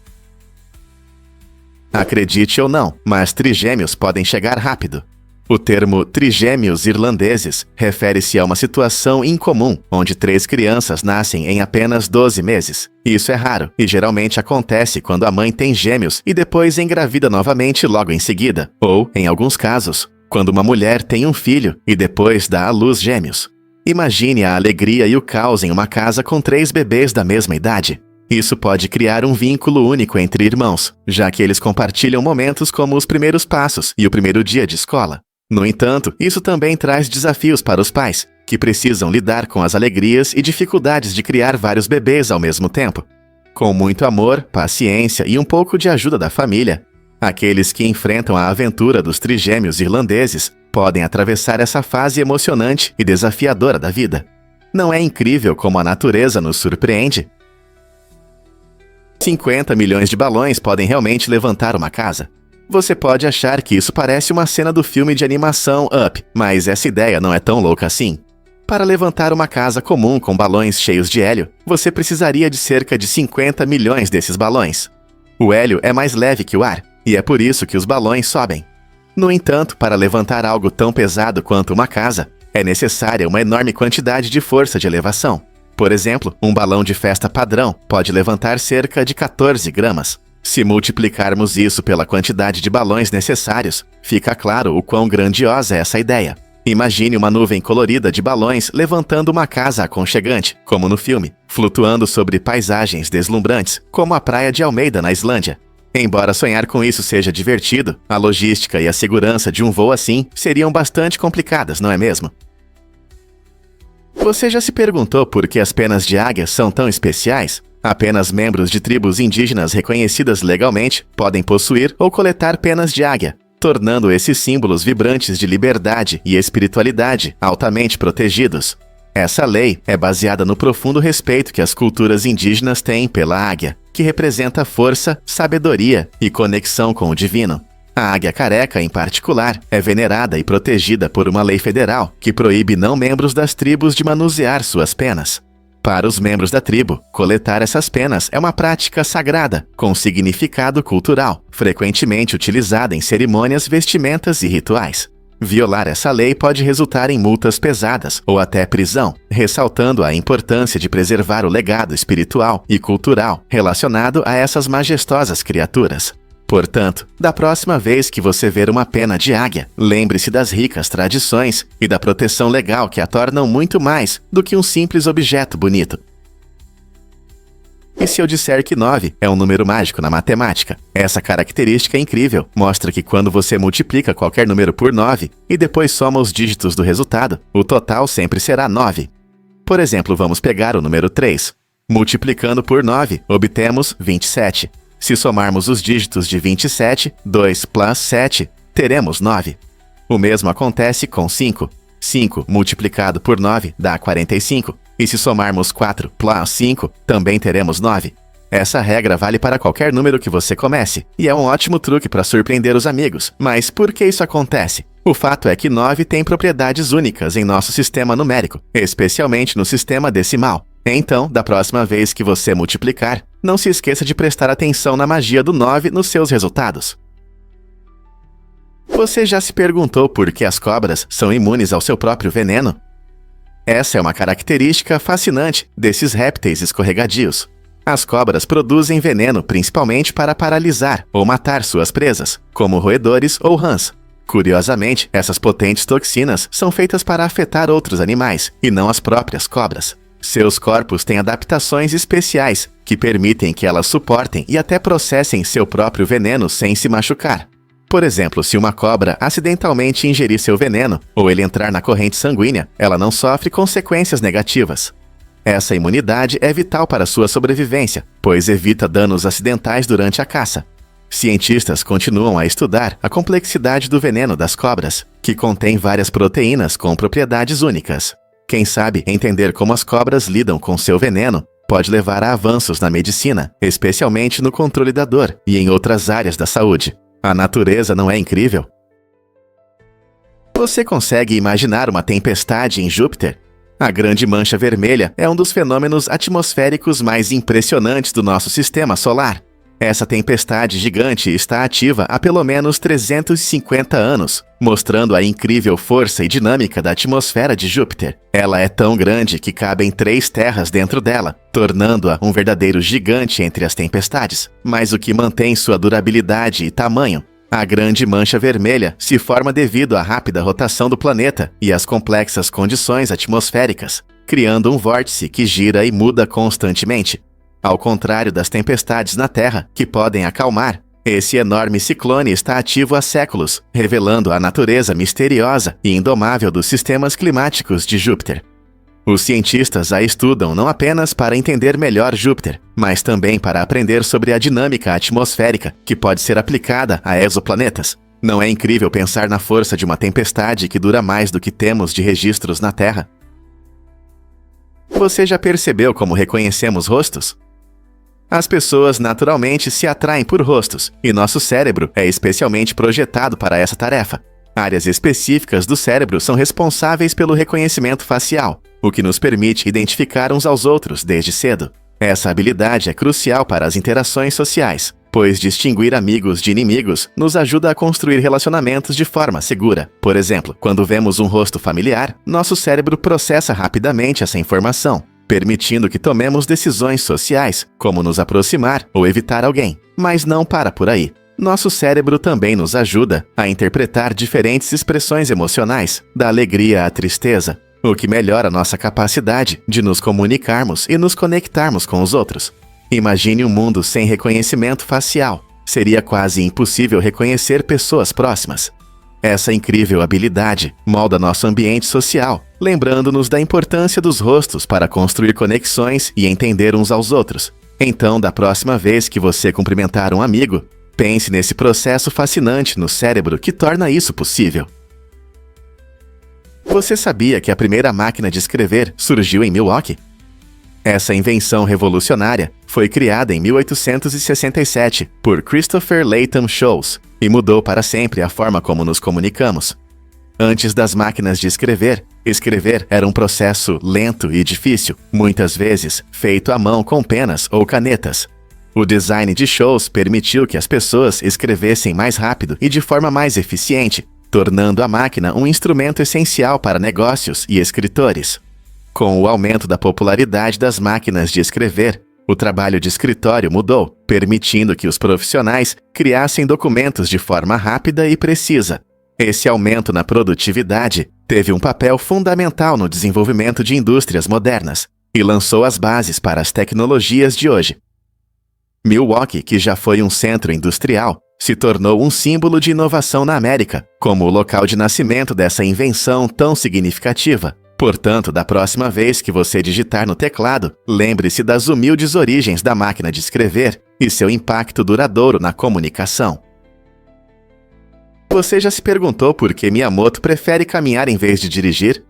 Acredite ou não, mas trigêmeos podem chegar rápido. O termo trigêmeos irlandeses refere-se a uma situação incomum, onde 3 crianças nascem em apenas 12 meses. Isso é raro e geralmente acontece quando a mãe tem gêmeos e depois engravida novamente logo em seguida. Ou, em alguns casos, quando uma mulher tem um filho e depois dá à luz gêmeos. Imagine a alegria e o caos em uma casa com 3 bebês da mesma idade. Isso pode criar um vínculo único entre irmãos, já que eles compartilham momentos como os primeiros passos e o primeiro dia de escola. No entanto, isso também traz desafios para os pais, que precisam lidar com as alegrias e dificuldades de criar vários bebês ao mesmo tempo. Com muito amor, paciência e um pouco de ajuda da família, aqueles que enfrentam a aventura dos trigêmeos irlandeses podem atravessar essa fase emocionante e desafiadora da vida. Não é incrível como a natureza nos surpreende? 50 milhões de balões podem realmente levantar uma casa. Você pode achar que isso parece uma cena do filme de animação Up, mas essa ideia não é tão louca assim. Para levantar uma casa comum com balões cheios de hélio, você precisaria de cerca de 50 milhões desses balões. O hélio é mais leve que o ar, e é por isso que os balões sobem. No entanto, para levantar algo tão pesado quanto uma casa, é necessária uma enorme quantidade de força de elevação. Por exemplo, um balão de festa padrão pode levantar cerca de 14 gramas. Se multiplicarmos isso pela quantidade de balões necessários, fica claro o quão grandiosa é essa ideia. Imagine uma nuvem colorida de balões levantando uma casa aconchegante, como no filme, flutuando sobre paisagens deslumbrantes, como a praia de Almeida, na Islândia. Embora sonhar com isso seja divertido, a logística e a segurança de um voo assim seriam bastante complicadas, não é mesmo? Você já se perguntou por que as penas de águia são tão especiais? Apenas membros de tribos indígenas reconhecidas legalmente podem possuir ou coletar penas de águia, tornando esses símbolos vibrantes de liberdade e espiritualidade altamente protegidos. Essa lei é baseada no profundo respeito que as culturas indígenas têm pela águia, que representa força, sabedoria e conexão com o divino. A águia careca, em particular, é venerada e protegida por uma lei federal que proíbe não membros das tribos de manusear suas penas. Para os membros da tribo, coletar essas penas é uma prática sagrada, com significado cultural, frequentemente utilizada em cerimônias, vestimentas e rituais. Violar essa lei pode resultar em multas pesadas ou até prisão, ressaltando a importância de preservar o legado espiritual e cultural relacionado a essas majestosas criaturas. Portanto, da próxima vez que você ver uma pena de águia, lembre-se das ricas tradições e da proteção legal que a tornam muito mais do que um simples objeto bonito. E se eu disser que 9 é um número mágico na matemática? Essa característica incrível mostra que quando você multiplica qualquer número por 9 e depois soma os dígitos do resultado, o total sempre será 9. Por exemplo, vamos pegar o número 3. Multiplicando por 9, obtemos 27. Se somarmos os dígitos de 27, 2 plus 7, teremos 9. O mesmo acontece com 5. 5 multiplicado por 9 dá 45. E se somarmos 4 plus 5, também teremos 9. Essa regra vale para qualquer número que você comece, e é um ótimo truque para surpreender os amigos. Mas por que isso acontece? O fato é que 9 tem propriedades únicas em nosso sistema numérico, especialmente no sistema decimal. Então, da próxima vez que você multiplicar, não se esqueça de prestar atenção na magia do 9 nos seus resultados. Você já se perguntou por que as cobras são imunes ao seu próprio veneno? Essa é uma característica fascinante desses répteis escorregadios. As cobras produzem veneno principalmente para paralisar ou matar suas presas, como roedores ou rãs. Curiosamente, essas potentes toxinas são feitas para afetar outros animais, e não as próprias cobras. Seus corpos têm adaptações especiais que permitem que elas suportem e até processem seu próprio veneno sem se machucar. Por exemplo, se uma cobra acidentalmente ingerir seu veneno ou ele entrar na corrente sanguínea, ela não sofre consequências negativas. Essa imunidade é vital para sua sobrevivência, pois evita danos acidentais durante a caça. Cientistas continuam a estudar a complexidade do veneno das cobras, que contém várias proteínas com propriedades únicas. Quem sabe entender como as cobras lidam com seu veneno pode levar a avanços na medicina, especialmente no controle da dor e em outras áreas da saúde. A natureza não é incrível? Você consegue imaginar uma tempestade em Júpiter? A Grande Mancha Vermelha é um dos fenômenos atmosféricos mais impressionantes do nosso sistema solar. Essa tempestade gigante está ativa há pelo menos 350 anos, mostrando a incrível força e dinâmica da atmosfera de Júpiter. Ela é tão grande que cabem 3 terras dentro dela, tornando-a um verdadeiro gigante entre as tempestades. Mas o que mantém sua durabilidade e tamanho? A Grande Mancha Vermelha se forma devido à rápida rotação do planeta e às complexas condições atmosféricas, criando um vórtice que gira e muda constantemente. Ao contrário das tempestades na Terra, que podem acalmar, esse enorme ciclone está ativo há séculos, revelando a natureza misteriosa e indomável dos sistemas climáticos de Júpiter. Os cientistas a estudam não apenas para entender melhor Júpiter, mas também para aprender sobre a dinâmica atmosférica que pode ser aplicada a exoplanetas. Não é incrível pensar na força de uma tempestade que dura mais do que temos de registros na Terra? Você já percebeu como reconhecemos rostos? As pessoas naturalmente se atraem por rostos, e nosso cérebro é especialmente projetado para essa tarefa. Áreas específicas do cérebro são responsáveis pelo reconhecimento facial, o que nos permite identificar uns aos outros desde cedo. Essa habilidade é crucial para as interações sociais, pois distinguir amigos de inimigos nos ajuda a construir relacionamentos de forma segura. Por exemplo, quando vemos um rosto familiar, nosso cérebro processa rapidamente essa informação, permitindo que tomemos decisões sociais, como nos aproximar ou evitar alguém. Mas não para por aí. Nosso cérebro também nos ajuda a interpretar diferentes expressões emocionais, da alegria à tristeza, o que melhora nossa capacidade de nos comunicarmos e nos conectarmos com os outros. Imagine um mundo sem reconhecimento facial. Seria quase impossível reconhecer pessoas próximas. Essa incrível habilidade molda nosso ambiente social, lembrando-nos da importância dos rostos para construir conexões e entender uns aos outros. Então, da próxima vez que você cumprimentar um amigo, pense nesse processo fascinante no cérebro que torna isso possível. Você sabia que a primeira máquina de escrever surgiu em Milwaukee? Essa invenção revolucionária foi criada em 1867 por Christopher Latham Sholes e mudou para sempre a forma como nos comunicamos. Antes das máquinas de escrever, escrever era um processo lento e difícil, muitas vezes feito à mão com penas ou canetas. O design de Sholes permitiu que as pessoas escrevessem mais rápido e de forma mais eficiente, tornando a máquina um instrumento essencial para negócios e escritores. Com o aumento da popularidade das máquinas de escrever, o trabalho de escritório mudou, permitindo que os profissionais criassem documentos de forma rápida e precisa. Esse aumento na produtividade teve um papel fundamental no desenvolvimento de indústrias modernas e lançou as bases para as tecnologias de hoje. Milwaukee, que já foi um centro industrial, se tornou um símbolo de inovação na América, como o local de nascimento dessa invenção tão significativa. Portanto, da próxima vez que você digitar no teclado, lembre-se das humildes origens da máquina de escrever e seu impacto duradouro na comunicação. Você já se perguntou por que Miyamoto prefere caminhar em vez de dirigir?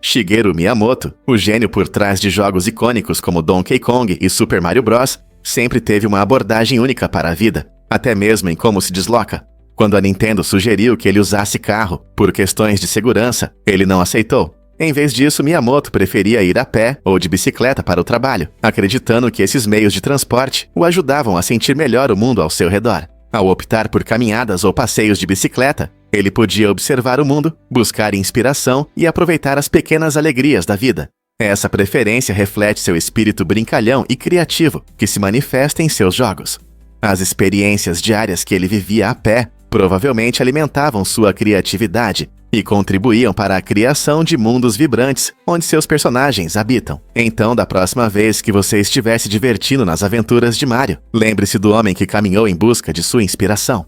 Shigeru Miyamoto, o gênio por trás de jogos icônicos como Donkey Kong e Super Mario Bros., sempre teve uma abordagem única para a vida, até mesmo em como se desloca. Quando a Nintendo sugeriu que ele usasse carro por questões de segurança, ele não aceitou. Em vez disso, Miyamoto preferia ir a pé ou de bicicleta para o trabalho, acreditando que esses meios de transporte o ajudavam a sentir melhor o mundo ao seu redor. Ao optar por caminhadas ou passeios de bicicleta, ele podia observar o mundo, buscar inspiração e aproveitar as pequenas alegrias da vida. Essa preferência reflete seu espírito brincalhão e criativo, que se manifesta em seus jogos. As experiências diárias que ele vivia a pé provavelmente alimentavam sua criatividade e contribuíam para a criação de mundos vibrantes onde seus personagens habitam. Então, da próxima vez que você estiver se divertindo nas aventuras de Mario, lembre-se do homem que caminhou em busca de sua inspiração.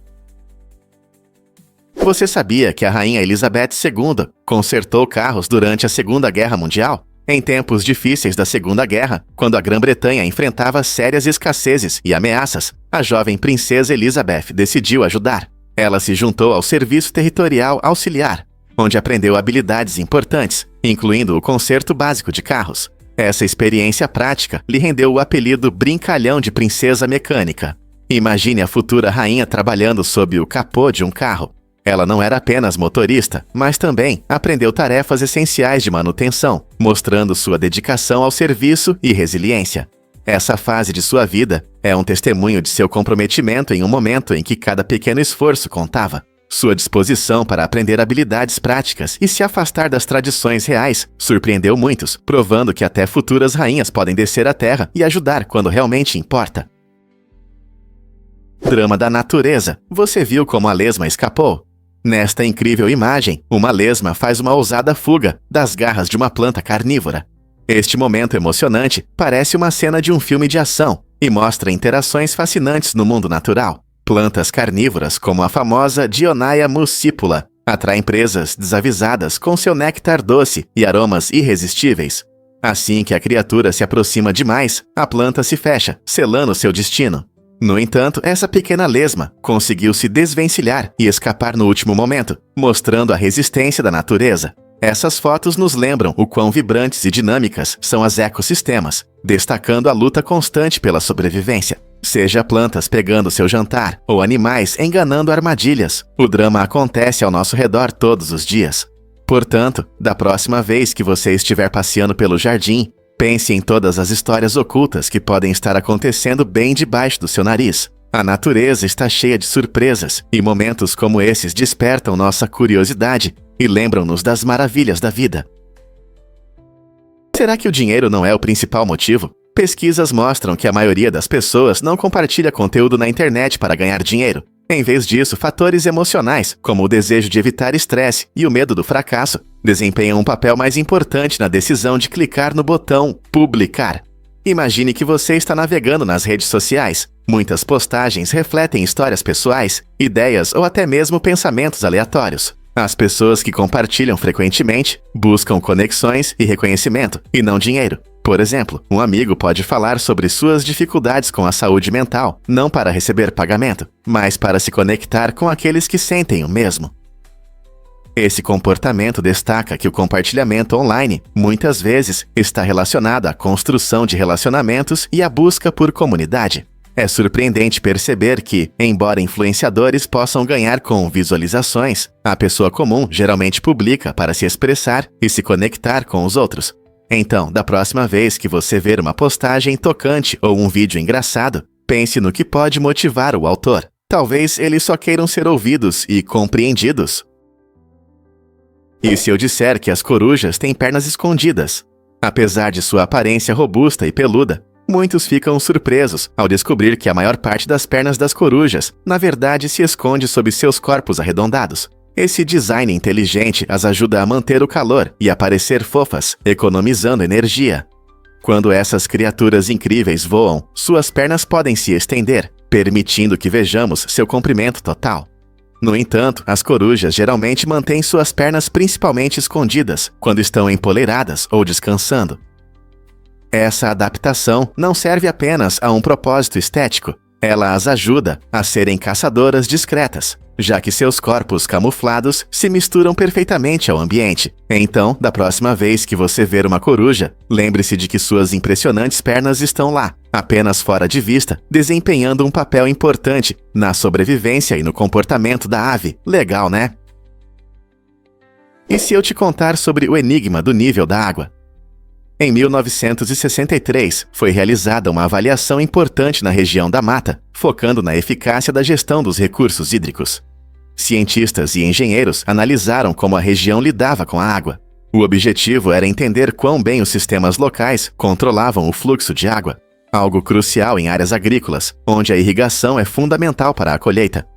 Você sabia que a Rainha Elizabeth II consertou carros durante a Segunda Guerra Mundial? Em tempos difíceis da Segunda Guerra, quando a Grã-Bretanha enfrentava sérias escassezes e ameaças, a jovem princesa Elizabeth decidiu ajudar. Ela se juntou ao Serviço Territorial Auxiliar, onde aprendeu habilidades importantes, incluindo o conserto básico de carros. Essa experiência prática lhe rendeu o apelido Brincalhão de Princesa Mecânica. Imagine a futura rainha trabalhando sob o capô de um carro. Ela não era apenas motorista, mas também aprendeu tarefas essenciais de manutenção, mostrando sua dedicação ao serviço e resiliência. Essa fase de sua vida é um testemunho de seu comprometimento em um momento em que cada pequeno esforço contava. Sua disposição para aprender habilidades práticas e se afastar das tradições reais surpreendeu muitos, provando que até futuras rainhas podem descer à terra e ajudar quando realmente importa. Drama da natureza. Você viu como a lesma escapou? Nesta incrível imagem, uma lesma faz uma ousada fuga das garras de uma planta carnívora. Este momento emocionante parece uma cena de um filme de ação e mostra interações fascinantes no mundo natural. Plantas carnívoras, como a famosa Dionaea muscipula, atraem presas desavisadas com seu néctar doce e aromas irresistíveis. Assim que a criatura se aproxima demais, a planta se fecha, selando seu destino. No entanto, essa pequena lesma conseguiu se desvencilhar e escapar no último momento, mostrando a resistência da natureza. Essas fotos nos lembram o quão vibrantes e dinâmicas são os ecossistemas, destacando a luta constante pela sobrevivência. Seja plantas pegando seu jantar ou animais enganando armadilhas, o drama acontece ao nosso redor todos os dias. Portanto, da próxima vez que você estiver passeando pelo jardim, pense em todas as histórias ocultas que podem estar acontecendo bem debaixo do seu nariz. A natureza está cheia de surpresas, e momentos como esses despertam nossa curiosidade e lembram-nos das maravilhas da vida. Será que o dinheiro não é o principal motivo? Pesquisas mostram que a maioria das pessoas não compartilha conteúdo na internet para ganhar dinheiro. Em vez disso, fatores emocionais, como o desejo de evitar estresse e o medo do fracasso, desempenham um papel mais importante na decisão de clicar no botão publicar. Imagine que você está navegando nas redes sociais. Muitas postagens refletem histórias pessoais, ideias ou até mesmo pensamentos aleatórios. As pessoas que compartilham frequentemente buscam conexões e reconhecimento, e não dinheiro. Por exemplo, um amigo pode falar sobre suas dificuldades com a saúde mental, não para receber pagamento, mas para se conectar com aqueles que sentem o mesmo. Esse comportamento destaca que o compartilhamento online, muitas vezes, está relacionado à construção de relacionamentos e à busca por comunidade. É surpreendente perceber que, embora influenciadores possam ganhar com visualizações, a pessoa comum geralmente publica para se expressar e se conectar com os outros. Então, da próxima vez que você ver uma postagem tocante ou um vídeo engraçado, pense no que pode motivar o autor. Talvez eles só queiram ser ouvidos e compreendidos. E se eu disser que as corujas têm pernas escondidas? Apesar de sua aparência robusta e peluda, muitos ficam surpresos ao descobrir que a maior parte das pernas das corujas, na verdade, se esconde sob seus corpos arredondados. Esse design inteligente as ajuda a manter o calor e a parecer fofas, economizando energia. Quando essas criaturas incríveis voam, suas pernas podem se estender, permitindo que vejamos seu comprimento total. No entanto, as corujas geralmente mantêm suas pernas principalmente escondidas quando estão empoleiradas ou descansando. Essa adaptação não serve apenas a um propósito estético, ela as ajuda a serem caçadoras discretas, já que seus corpos camuflados se misturam perfeitamente ao ambiente. Então, da próxima vez que você ver uma coruja, lembre-se de que suas impressionantes pernas estão lá, apenas fora de vista, desempenhando um papel importante na sobrevivência e no comportamento da ave. Legal, né? E se eu te contar sobre o enigma do nível da água? Em 1963, foi realizada uma avaliação importante na região da Mata, focando na eficácia da gestão dos recursos hídricos. Cientistas e engenheiros analisaram como a região lidava com a água. O objetivo era entender quão bem os sistemas locais controlavam o fluxo de água, algo crucial em áreas agrícolas, onde a irrigação é fundamental para a colheita.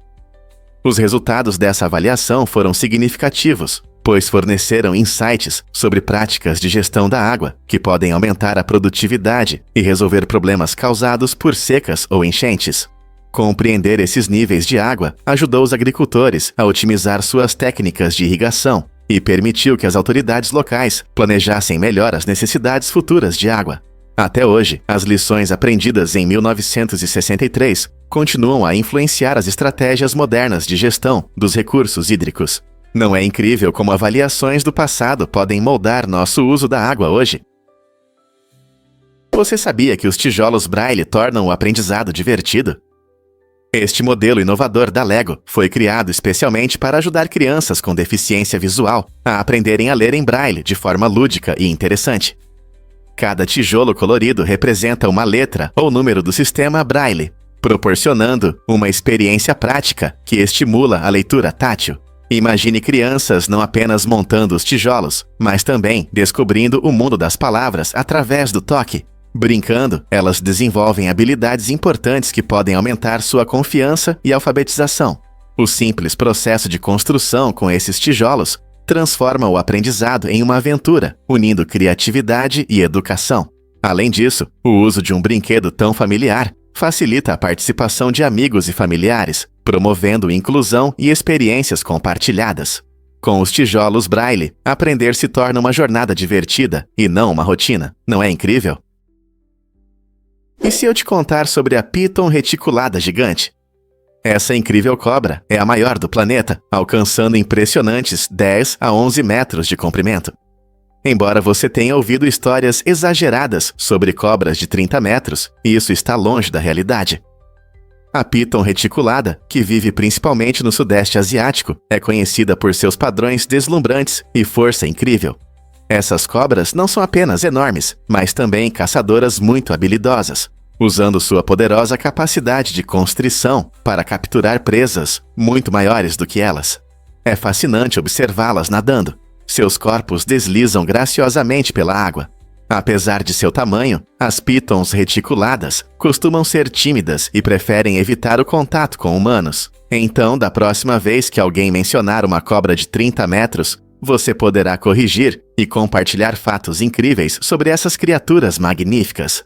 Os resultados dessa avaliação foram significativos, pois forneceram insights sobre práticas de gestão da água que podem aumentar a produtividade e resolver problemas causados por secas ou enchentes. Compreender esses níveis de água ajudou os agricultores a otimizar suas técnicas de irrigação, e permitiu que as autoridades locais planejassem melhor as necessidades futuras de água. Até hoje, as lições aprendidas em 1963 continuam a influenciar as estratégias modernas de gestão dos recursos hídricos. Não é incrível como avaliações do passado podem moldar nosso uso da água hoje? Você sabia que os tijolos Braille tornam o aprendizado divertido? Este modelo inovador da Lego foi criado especialmente para ajudar crianças com deficiência visual a aprenderem a ler em Braille de forma lúdica e interessante. Cada tijolo colorido representa uma letra ou número do sistema Braille, proporcionando uma experiência prática que estimula a leitura tátil. Imagine crianças não apenas montando os tijolos, mas também descobrindo o mundo das palavras através do toque. Brincando, elas desenvolvem habilidades importantes que podem aumentar sua confiança e alfabetização. O simples processo de construção com esses tijolos transforma o aprendizado em uma aventura, unindo criatividade e educação. Além disso, o uso de um brinquedo tão familiar facilita a participação de amigos e familiares, promovendo inclusão e experiências compartilhadas. Com os tijolos Braille, aprender se torna uma jornada divertida e não uma rotina. Não é incrível? E se eu te contar sobre a Piton reticulada gigante? Essa incrível cobra é a maior do planeta, alcançando impressionantes 10 a 11 metros de comprimento. Embora você tenha ouvido histórias exageradas sobre cobras de 30 metros, isso está longe da realidade. A Piton reticulada, que vive principalmente no Sudeste Asiático, é conhecida por seus padrões deslumbrantes e força incrível. Essas cobras não são apenas enormes, mas também caçadoras muito habilidosas, usando sua poderosa capacidade de constrição para capturar presas muito maiores do que elas. É fascinante observá-las nadando. Seus corpos deslizam graciosamente pela água. Apesar de seu tamanho, as pitons reticuladas costumam ser tímidas e preferem evitar o contato com humanos. Então, da próxima vez que alguém mencionar uma cobra de 30 metros, você poderá corrigir e compartilhar fatos incríveis sobre essas criaturas magníficas.